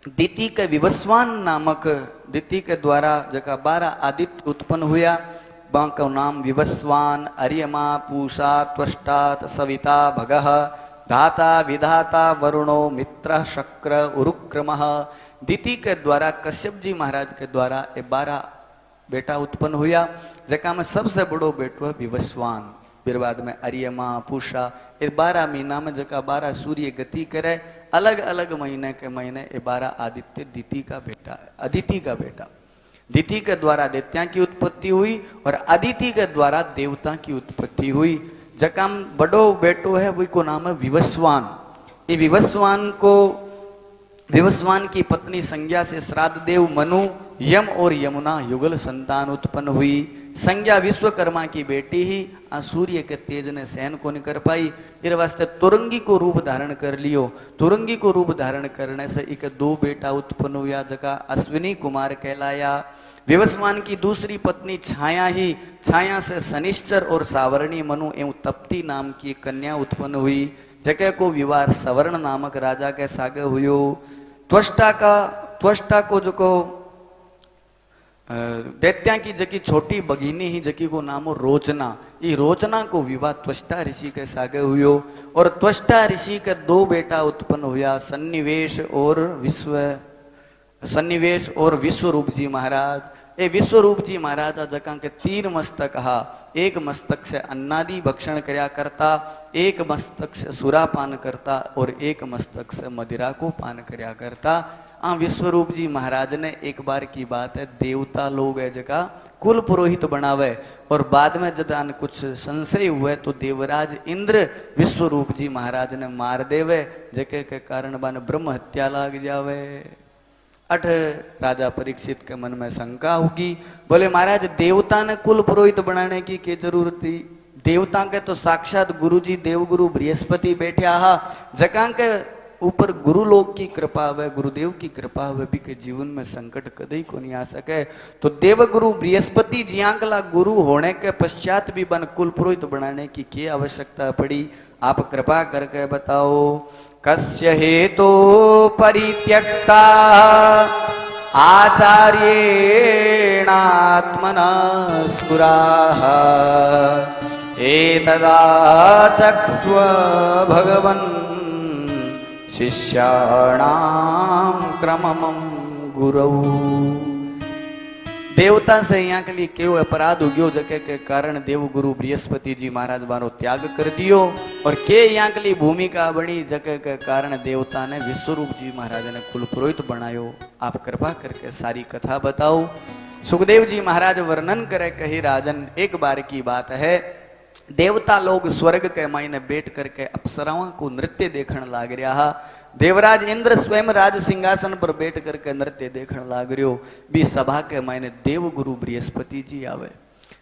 दिति के विवस्वान नामक, दिति के द्वारा जका 12 आदित्य उत्पन्न हुआ, बांका नाम विवस्वान, अर्यमा, पूषा, त्वष्टा, सविता, भगः, धाता, विधाता, वरुणो, मित्र, शक्र, उरुक्रमः। दिति के द्वारा कश्यप जी महाराज के द्वारा ये 12 बेटा उत्पन्न हुआ, जका में सबसे बड़ो बेटो है विवस्वान। फिर बाद में अर्यमा, पूषा, ये 12 महीना में जका 12 सूर्य गति करे, अलग अलग महीने के महीने ये 12 आदित्य दिति का बेटा है, अदिति का बेटा। दिति के द्वारा दैत्या की उत्पत्ति हुई और अदिति के द्वारा देवता की उत्पत्ति हुई। जका बड़ो बेटो है वही को नाम है विवस्वान। ये विवस्वान की पत्नी संज्ञा से श्राद्ध देव मनु, यम और यमुना युगल संतान उत्पन्न हुई। संज्ञा विश्वकर्मा की बेटी ही सूर्य के तेज ने सहन को नहीं कर पाई, इस वास्ते तुरंगी को रूप धारण कर लियो। तुरंगी को रूप धारण करने से एक 2 बेटा उत्पन्न हुआ, जगह अश्विनी कुमार कहलाया। विवस्वान की दूसरी पत्नी छाया ही, छाया से शनिश्चर और सावरणी मनु एवं तप्ती नाम की कन्या उत्पन्न हुई, जगह को विवाह सवर्ण नामक राजा के सागे हुयो। त्वष्टा को जो को दैत्या की जकी छोटी भगिनी ही जकी को नाम हो रोचना, ये रोचना को विवाह त्वष्टा ऋषि के सागे हुयो। और त्वष्टा ऋषि के 2 बेटा उत्पन्न हुआ, सन्निवेश और विश्वरूप जी महाराज। ये विश्वरूप जी महाराज जका के 3 मस्तक हा, एक मस्तक से अन्नादि भक्षण करया करता, एक मस्तक से सुरापान करता और एक मस्तक से मदिरा को पान करया करता। विश्वरूप जी महाराज ने एक बार की बात है, देवता लोग है जगह कुल पुरोहित बनावे, और बाद में जब कुछ संशय हुए तो देवराज इंद्र विश्वरूप जी महाराज ने मार देवे, जके के कारण बन ब्रह्म हत्या लाग जावे। अठ राजा परीक्षित के मन में शंका होगी, बोले महाराज देवता ने कुल पुरोहित बनाने की क्या जरूरत थी? देवता के तो साक्षात गुरुजी देवगुरु बृहस्पति बैठे हा, जका के ऊपर गुरु लोग की कृपा हुए, गुरुदेव की कृपा हुए भी के जीवन में संकट कदई को नहीं आ सके। तो देवगुरु बृहस्पति जियांकला गुरु होने के पश्चात भी बन कुल पुरोहित बनाने की क्या आवश्यकता पड़ी? आप कृपा करके बताओ। कस्य हेतो परित्यक्ता आचार्येणात्मना स्फुराः एतदा चक्स्व भगवन् शिष्याणाम क्रमम गुरु। देवता से यहाँ के लिए केव अपराध उग्यो, जके के कारण देवगुरु बृहस्पति जी महाराज बारो त्याग कर दियो, और के यहाँ के लिए भूमिका बनी, जके के कारण देवता ने विश्वरूप जी महाराज ने कुल पुरोहित बनायो। आप कृपा करके सारी कथा बताओ। सुखदेव जी महाराज वर्णन करे, कही राजन एक बार की बात है, देवता लोग स्वर्ग के मायने बैठ करके अप्सराओं को नृत्य देखने लाग रहा। देवराज इंद्र स्वयं राज सिंहासन पर बैठ करके नृत्य देखने लाग रहो। भी सभा के मायने देव गुरु बृहस्पति जी आवे।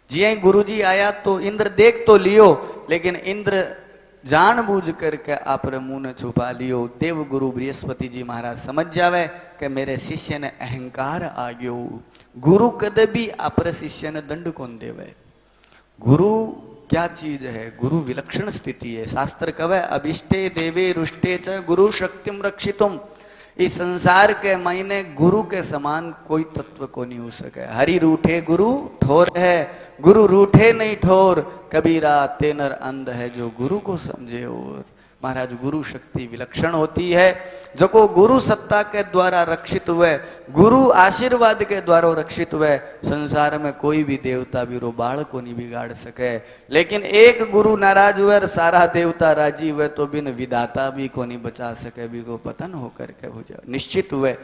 जी गुरु जी आया तो इंद्र देख तो लियो, लेकिन इंद्र जानबूझ करके आपरे मुंह ने छुपा लियो। देव गुरु बृहस्पति जी महाराज समझ जावे कि मेरे शिष्य ने अहंकार आ गयो। गुरु कदे भी आपरे शिष्य ने दंड कौन देवे? गुरु क्या चीज है? गुरु विलक्षण स्थिति है। शास्त्र कवे अभिष्टे देवे रुष्टे च गुरु शक्तिम रक्षितुम। इस संसार के मायने गुरु के समान कोई तत्व को नहीं हो सके। हरि रूठे गुरु ठोर है, गुरु रूठे नहीं ठोर, कबीरा तेनर अंध है जो गुरु को समझे। और महाराज गुरु शक्ति विलक्षण होती है, जो को गुरु सत्ता के द्वारा रक्षित हुए, गुरु आशीर्वाद के द्वारा रक्षित हुए। संसार में कोई भी देवता भी रो बाढ़ को नहीं बिगाड़ सके, लेकिन एक गुरु नाराज हुए और सारा देवता राजी हुए तो बिन विधाता भी को नहीं बचा सके, भी को पतन होकर के हो जाए निश्चित हुए।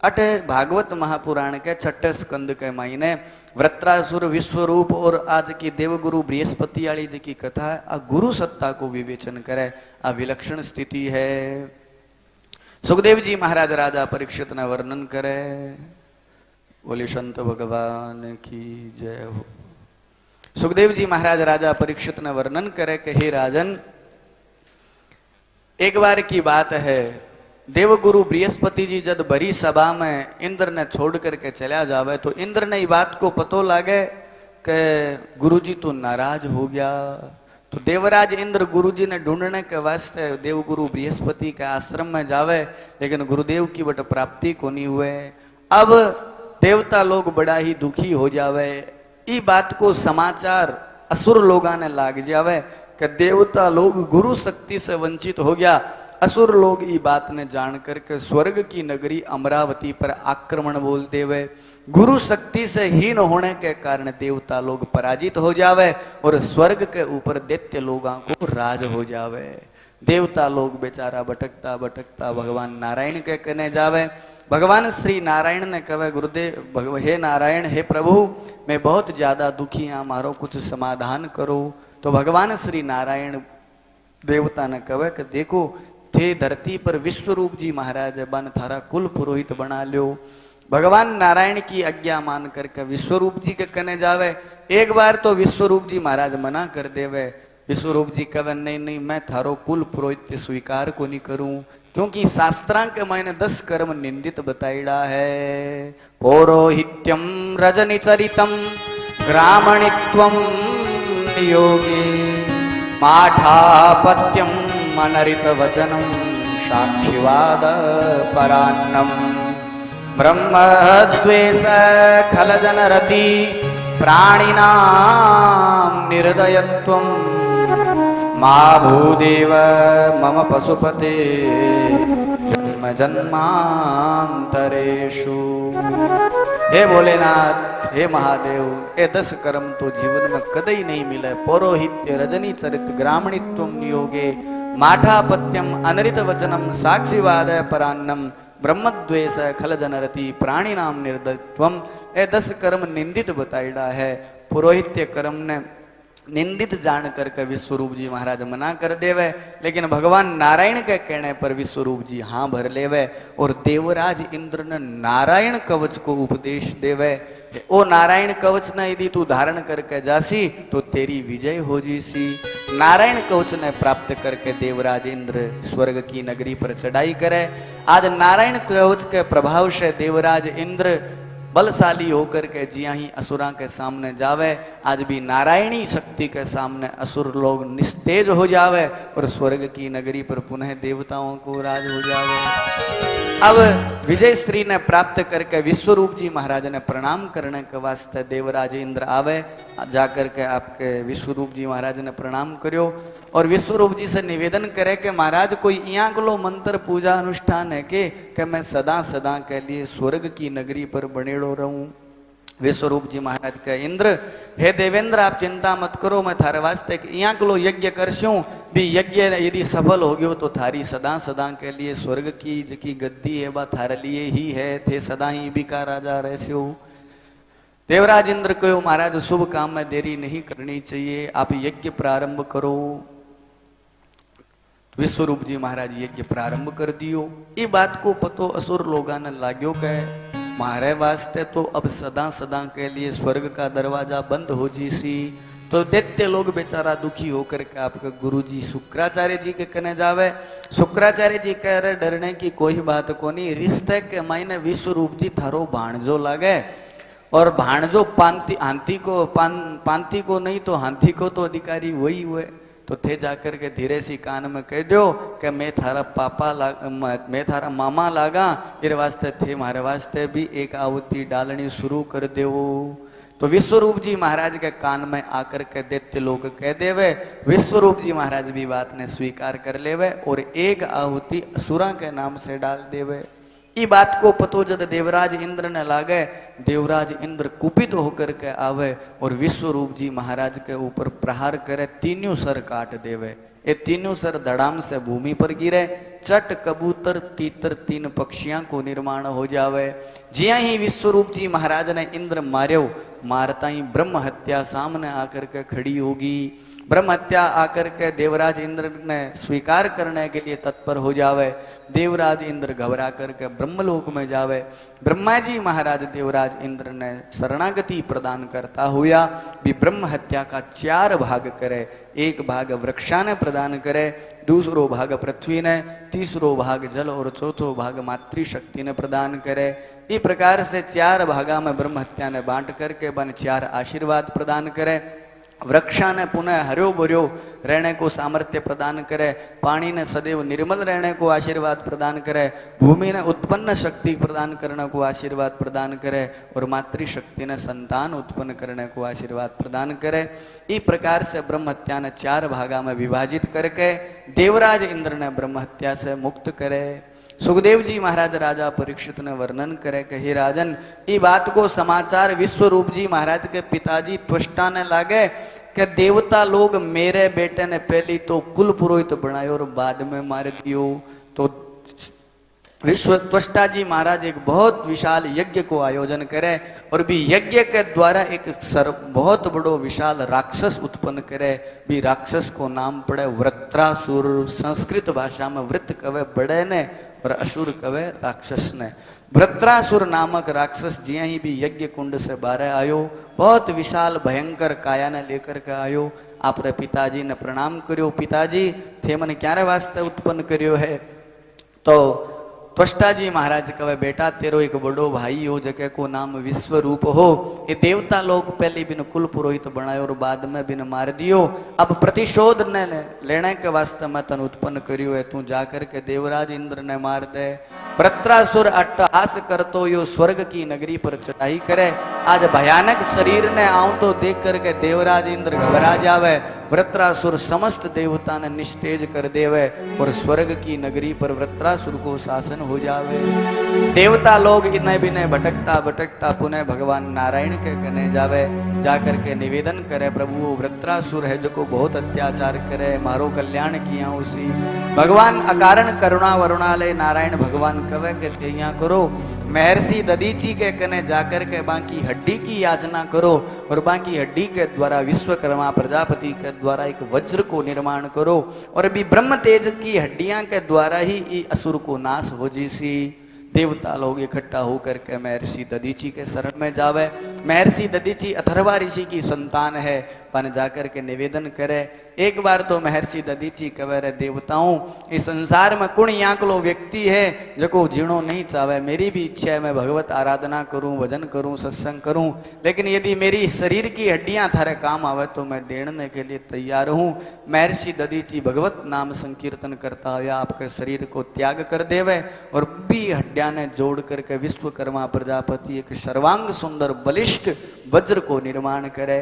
अठ भागवत महापुराण के 6 स्कंद के महीने वृत्रासुर विश्वरूप और आज की देवगुरु बृहस्पति वाली जी की कथा है। आ गुरु सत्ता को विवेचन करे, आ विलक्षण स्थिति है। सुखदेव जी महाराज राजा परीक्षित ने वर्णन करे। बोले संत भगवान की जय हो। सुखदेव जी महाराज राजा परीक्षित ने वर्णन करे कि हे राजन, एक बार की बात है, देवगुरु बृहस्पति जी जब बड़ी सभा में इंद्र ने छोड़ करके चला जावे तो इंद्र ने ये बात को पतो लागे कि गुरुजी तो नाराज हो गया। तो देवराज इंद्र गुरुजी ने ढूंढने के वास्ते देवगुरु बृहस्पति के आश्रम में जावे, लेकिन गुरुदेव की बट प्राप्ति को नहीं हुए। अब देवता लोग बड़ा ही दुखी हो जावे। ई बात को समाचार असुर लोगा ने लाग जावे कि देवता लोग गुरु शक्ति से वंचित हो गया। असुर लोग ये बात ने जान करके स्वर्ग की नगरी अमरावती पर आक्रमण बोल देवे। गुरु शक्ति से हीन होने के कारण देवता लोग पराजित हो जावे और स्वर्ग के ऊपर दैत्य लोगों को राज हो जावे। देवता लोग बेचारा भटकता भटकता भगवान नारायण के कहने जावे। भगवान श्री नारायण ने कहे, गुरुदेव हे नारायण, हे प्रभु, मैं बहुत ज्यादा दुखी हाँ, मारो कुछ समाधान करो। तो भगवान श्री नारायण देवता ने कहे कि देखो, थे धरती पर विश्वरूप जी महाराज बन थारा कुल पुरोहित बना लो। भगवान नारायण की आज्ञा मान करके विश्वरूप जी के कहने जावे। एक बार तो विश्वरूप जी महाराज मना कर देवे। विश्वरूप जी कहे, नहीं नहीं, मैं थारो कुल पुरोहित स्वीकार को नहीं करूं, क्योंकि शास्त्रां के मैंने 10 कर्म निंदित बताईड़ा है। पौरोहित्यम रजनिचरितम ग्रामणित्वम नियोगे माठापत्यम अनरित वचनम साक्षिवाद परान्नम ब्रह्मद्वेष खलजनरति प्राणिनां निर्दयत्वम मा भूदेव मम पशुपते जन्म जन्मांतरेषु। हे भोलेनाथ, हे महादेव, ये 10 कर्म तो जीवन में कदई नहीं मिले। पौरोहित्य रजनी चरित ग्रामणित्वम नियोगे माठापत्यम अनरित वचनम साक्षिवाद परान्नम ब्रह्मद्वेष खलजनरति प्राणिनाम निर्दयत्वम। ये 10 कर्म निंदित बताईड़ा है। पुरोहित्य कर्म ने निंदित जान करके विश्वरूप जी महाराज मना कर देवे, लेकिन भगवान नारायण के कहने पर विश्वरूप जी हाँ भर लेवे और देवराज इंद्र ने नारायण कवच को उपदेश देवे। ओ नारायण कवच ने यदि तू धारण करके जासी तो तेरी विजय हो जीसी। नारायण कवच ने प्राप्त करके देवराज इंद्र स्वर्ग की नगरी पर चढ़ाई करे। आज नारायण कवच के प्रभाव से देवराज इंद्र बलशाली होकर के जिया ही असुरा के सामने जावे। आज भी नारायणी शक्ति के सामने असुर लोग निस्तेज हो जावे और स्वर्ग की नगरी पर पुनः देवताओं को राज हो जावे। अब विजय श्री ने प्राप्त करके विश्वरूप जी महाराज ने प्रणाम करने के वास्ते देवराज इंद्र आवे। जाकर के आपके विश्वरूप जी महाराज ने प्रणाम करो और विश्वरूप जी से निवेदन करे कि महाराज कोई यहाँ गलो मंत्र पूजा अनुष्ठान है कि मैं सदा सदा के लिए स्वर्ग की नगरी पर बनेड़ो रहूं। विश्वरूप जी महाराज के, इंद्र, हे देवेंद्र, आप चिंता मत करो, मैं थारे वास्ते यहाँ गलो यज्ञ करसूं भी। यज्ञ यदि सफल हो गयो तो थारी सदा सदा के लिए स्वर्ग की जकी गद्दी है वह थारे लिए ही है, थे सदा ही बिका राजा रहस्यो। देवराज इंद्र कहो, महाराज शुभ काम में देरी नहीं करनी चाहिए, आप यज्ञ प्रारंभ करो। विश्वरूप जी महाराज यज्ञ प्रारंभ कर दियो। ये बात को पतो असुर लोगा ने लाग्यो के मारे वास्ते तो अब सदा सदा के लिए स्वर्ग का दरवाजा बंद हो जीसी। तो दैत्य लोग बेचारा दुखी होकर के आपके गुरु जी शुक्राचार्य जी के कहने जावे। शुक्राचार्य जी कह रहे, डरने की कोई बात को नहीं, रिश्ते के मायने विश्वरूप जी थारो भाणजो लागे और भाणजो पांती को नहीं तो हाथी को तो अधिकारी वही हुए। तो थे जाकर के धीरे सी कान में कह दो कि मैं थारा मामा लागा, इस वास्ते थे मारे वास्ते भी एक आहुति डालनी शुरू कर दो। तो विश्वरूप जी महाराज के कान में आकर के दैत्य लोग कह देवे। विश्वरूप जी महाराज भी बात ने स्वीकार कर लेवे और एक आहुति असुरा के नाम से डाल देवे। ई बात को पतो जब देवराज इंद्र ने लागे देवराज इंद्र कुपित होकर के आवे और विश्वरूप जी महाराज के ऊपर प्रहार करे, तीनों सर काट देवे। ये तीनों सर धड़ाम से भूमि पर गिरे, चट कबूतर तीतर तीन पक्षियां को निर्माण हो जावे। जिया ही विश्वरूप जी महाराज ने इंद्र मार्यो, मारता ही ब्रह्म हत्या सामने आकर के खड़ी होगी। ब्रह्म हत्या आकर के देवराज इंद्र ने स्वीकार करने के लिए तत्पर हो जावे। देवराज इंद्र घबरा करके ब्रह्मलोक में जावे। ब्रह्मा जी महाराज देवराज इंद्र ने शरणागति प्रदान करता हुआ भी ब्रह्म हत्या का 4 भाग करे। एक भाग वृक्षा ने प्रदान करे, दूसरो भाग पृथ्वी ने, तीसरो भाग जल और चौथो भाग मातृशक्ति ने प्रदान करे। इस प्रकार से 4 भागा में ब्रह्म हत्या ने बांट करके बन 4 आशीर्वाद प्रदान करे। वृक्षा ने पुनः हरो भर्यो रहने को सामर्थ्य प्रदान करे, पानी ने सदैव निर्मल रहने को आशीर्वाद प्रदान करे, भूमि ने उत्पन्न शक्ति प्रदान करने को आशीर्वाद प्रदान करे और मातृशक्ति ने संतान उत्पन्न करने को आशीर्वाद प्रदान करे। इस प्रकार से ब्रह्म हत्या ने 4 भागा में विभाजित करके देवराज इंद्र ने ब्रह्म हत्या से मुक्त करे। सुखदेव जी महाराज राजा परीक्षित ने वर्णन करे कि हे राजन, ये बात को समाचार विश्वरूप जी महाराज के पिताजी त्वष्टा ने लागे कि देवता लोग मेरे बेटे ने पहली तो कुल पुरोहित बनायो और बाद में मार दियो। तो विश्व त्वष्टा जी महाराज एक बहुत विशाल यज्ञ को आयोजन करे और भी यज्ञ के द्वारा एक बहुत बड़ो विशाल राक्षस उत्पन्न करे। भी राक्षस को नाम पड़े वृत्रासुर। संस्कृत भाषा में वृत्त कवे बड़े ने और असुर कवे राक्षस ने। वृत्रासुर नामक राक्षस जिया ही भी यज्ञ कुंड से बाहर आयो, बहुत विशाल भयंकर काया ने लेकर के आयो। आपरे पिताजी ने प्रणाम करियो, पिताजी थे मन क्यारे वास्ते उत्पन्न करियो है। तो त्वष्टा जी महाराज कहे बेटा तेरो एक बड़ो भाई हो जके को नाम विश्वरूप हो। ये देवता लोग पहले बिन कुल पुरोहित बनायो और बाद में बिन मार दियो। अब प्रतिशोध ने लेने के वास्ते मैं तन उत्पन्न करियो है, तू जाकर के देवराज इंद्र ने मार दे। वृत्रासुर अट्टहास करतो यो स्वर्ग की नगरी पर चढ़ाई करे। आज भयानक शरीर ने आऊं तो देख करके देवराज इंद्र घबरा जावे। वृत्रासुर समस्त देवता ने निस्तेज कर देवे और स्वर्ग की नगरी पर वृत्रासुर को शासन हो जावे। देवता लोग इन्हें बिने भटकता भटकता पुनः भगवान नारायण के कने जावे। जाकर के निवेदन करे प्रभु वृत्रासुर है जो को बहुत अत्याचार करे, मारो कल्याण किया उसी। भगवान अकारण करुणा वरुणालय नारायण भगवान कवे के त्यां करो, महर्षि दधीची के कने जाकर के बाकी हड्डी की याचना करो और बाकी हड्डी के द्वारा विश्वकर्मा प्रजापति के द्वारा एक वज्र को निर्माण करो और भी ब्रह्म तेज की हड्डियां के द्वारा ही असुर को नाश हो जीसी। देवता लोग इकट्ठा होकर के महर्षि दधीची के शरण में जावे। महर्षि दधीची अथर्वा ऋषि की संतान है, पन जाकर के निवेदन करे। एक बार तो महर्षि दधीची कहे रे देवताओं, इस संसार में कुण यांकलो व्यक्ति है जो जीणो नहीं चाहे। मेरी भी इच्छा है मैं भगवत आराधना करूं, भजन करूं, सत्संग करूं, लेकिन यदि मेरी शरीर की हड्डियां थारे काम आवे तो मैं देने के लिए तैयार हूं। महर्षि दधीची भगवत नाम संकीर्तन करता हुआ आपके शरीर को त्याग कर देवे और भी हड्डियां ने जोड़ करके विश्वकर्मा प्रजापति एक सर्वांग सुंदर बलिष्ठ वज्र को निर्माण करे।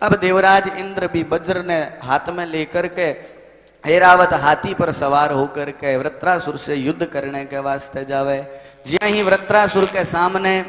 अब देवराज इंद्र भी वज्र ने हाथ में लेकर के ऐरावत हाथी पर सवार होकर के वृत्रासुर से युद्ध करने के वास्ते जावे। ज्यां ही वृत्रासुर के सामने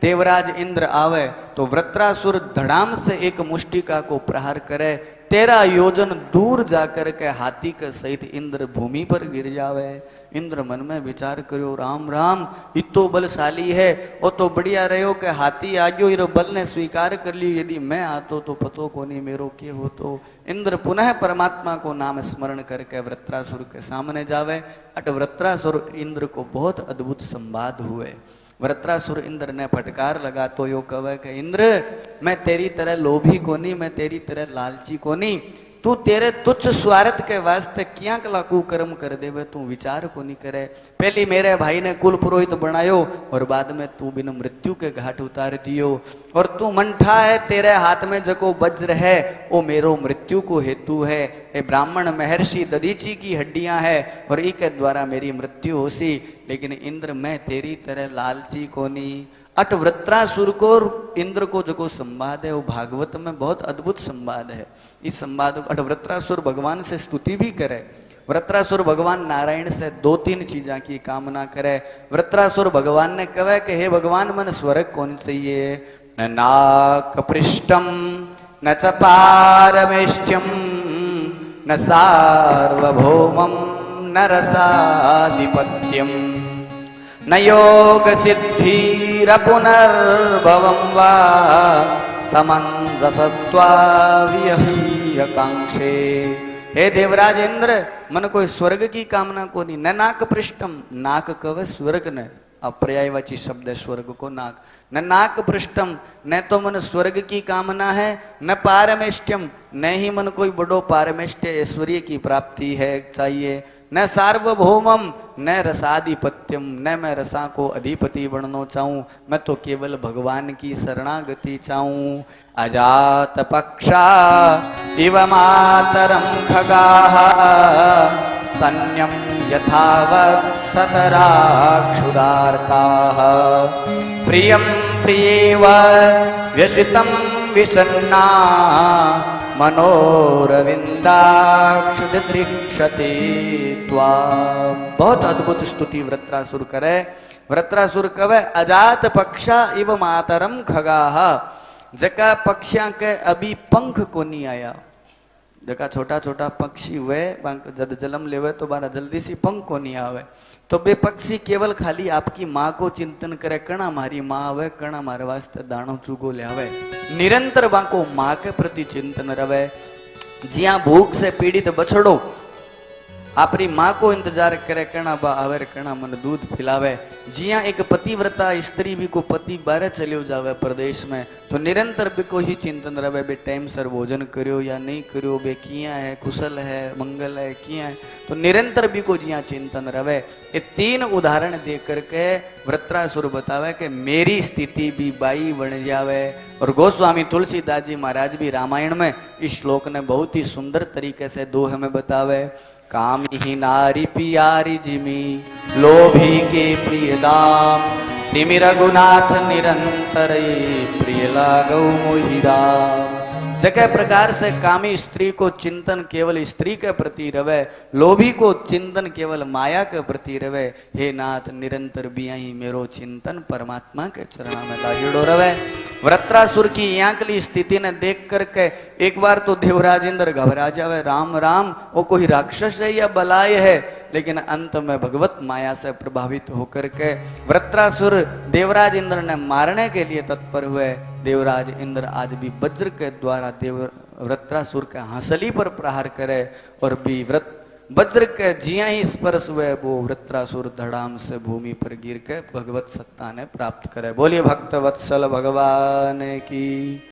देवराज इंद्र आवे तो वृत्रासुर धड़ाम से एक मुष्टिका को प्रहार करे। 13 योजन दूर जाकर के हाथी के सहित इंद्र भूमि पर गिर जावे। इंद्र मन में विचार करो राम राम इतो बलशाली है, वो तो बढ़िया रहो कि हाथी आ गयो, इरो बल ने स्वीकार कर लियो, यदि मैं आतो तो पतो को नहीं मेरो के हो। तो इंद्र पुनः परमात्मा को नाम स्मरण करके वृत्रासुर के सामने जावे। अट वृत्रासुर इंद्र को बहुत अद्भुत संवाद हुए। वृत्रासुर इंद्र ने फटकार लगा तो यो कहे कि इंद्र मैं तेरी तरह लोभी को नहीं, मैं तेरी तरह लालची को नहीं। तू तेरे तुच्छ स्वार्थ के वास्ते क्या कलाकू कर्म कर देवे, तू विचार को नहीं करे। पहले मेरे भाई ने कुल पुरोहित बनायो और बाद में तू बिन मृत्यु के घाट उतार दियो। और तू मंठा है, तेरे हाथ में जको वज्र है वो मेरो मृत्यु को हेतु है। ये ब्राह्मण महर्षि दधीची की हड्डियां है और इके द्वारा मेरी मृत्यु होसी। लेकिन इंद्र मैं तेरी तरह लालची को नहीं। अट वृत्रासुर को और इंद्र को जो संवाद है वो भागवत में बहुत अद्भुत संवाद है। इस संवाद अट वृत्रासुर भगवान से स्तुति भी करे वृत्रासुर भगवान नारायण से 2-3 चीजा की कामना करे। वृत्रासुर भगवान ने कहे कि हे भगवान मन स्वर्ग कौन चाहिए? न नाक पृष्ठम न च पारमेष्ट्यम न सार्वभौमम न रसाधिपत्यम न योग सिद्धिरपुनर्भवं वा समंजसत्वा विहयकांक्षे। हे देवराज इंद्र, मन कोई स्वर्ग की कामना को नहीं। न नाक पृष्ठम, नाक कव स्वर्ग न, अपर्यायवाची शब्द है स्वर्ग को नाक। न नाक पृष्ठम, न तो मन स्वर्ग की कामना है, न पारमेष्ट्यम, न ही मन कोई बड़ो पारमेष्ट्य ऐश्वर्य की प्राप्ति है चाहिए, न सार्वभौमम न रसाधिपत्यम, न मैं रसा को अधिपति बनना चाहूं, मैं तो केवल भगवान की शरणागति चाहूं। अजात पक्षा इव मातरम खगाः स्तन्यम यथावत् सतराक्षुदार्ताः प्रियं प्रियेव व्यसितं विसन्ना मनोरविंदाक्षुदृक्षते त्वाम्। बहुत अद्भुत स्तुति वृत्रासुर करे। वृत्रासुर कवे अजात पक्षा इव मातरम खगाः, जका पक्षा के अभी पंख को नहीं आया। जका छोटा छोटा पक्षी हुए जद जन्म लेवे तो बारा जल्दी सी पंख को नहीं आवे, तो बे पक्षी केवल खाली आपकी माँ को चिंतन करे, कणा मारी माँ आवे, कणा मारे वास्ते दाणो चूगो ले आवे। निरंतर बाको माँ के प्रति चिंतन रवे। जिया भूख से पीड़ित बछड़ो अपनी माँ को इंतजार करे, कणा बा आवे कणा मन दूध पिलावे। जिया एक पतिव्रता स्त्री भी को पति बारे चलियो जावे प्रदेश में, तो निरंतर भी को ही चिंतन रहे, बे टाइम सर भोजन करियो या नहीं करियो, बे किया है कुशल है मंगल है किया है, तो निरंतर भी को जिया चिंतन रहे। ये 3 उदाहरण दे करके वृत्रासुर बतावे कि मेरी स्थिति भी बाई बन जावे। और गोस्वामी तुलसीदास जी महाराज भी रामायण में इस श्लोक ने बहुत ही सुंदर तरीके से दोहे में बतावे। कामी ही नारी पियारी जिमी लोभी के प्रिय दाम तिमि रघुनाथ निरंतर प्रिय लागौ मोहि राम। जगह प्रकार से कामी स्त्री को चिंतन केवल स्त्री के प्रति रवे, लोभी को चिंतन केवल माया के प्रति रवे। हे नाथ निरंतर बिया ही मेरो चिंतन परमात्मा के चरणा में लागेड़ो रवे। वृत्रासुर की यांकली स्थिति ने देख करके एक बार तो देवराज इंद्र घबरा जावे, राम राम वो कोई राक्षस है या बलाय है, लेकिन अंत में भगवत माया से प्रभावित होकर के वृत्रासुर देवराज इंद्र ने मारने के लिए तत्पर हुए। देवराज इंद्र आज भी वज्र के द्वारा वृत्रासुर के हंसली पर प्रहार करे और भी वज्र के जिया ही स्पर्श हुए वो वृत्रासुर धड़ाम से भूमि पर गिर के भगवत सत्ता ने प्राप्त करे। बोलिए भक्त वत्सल भगवान की।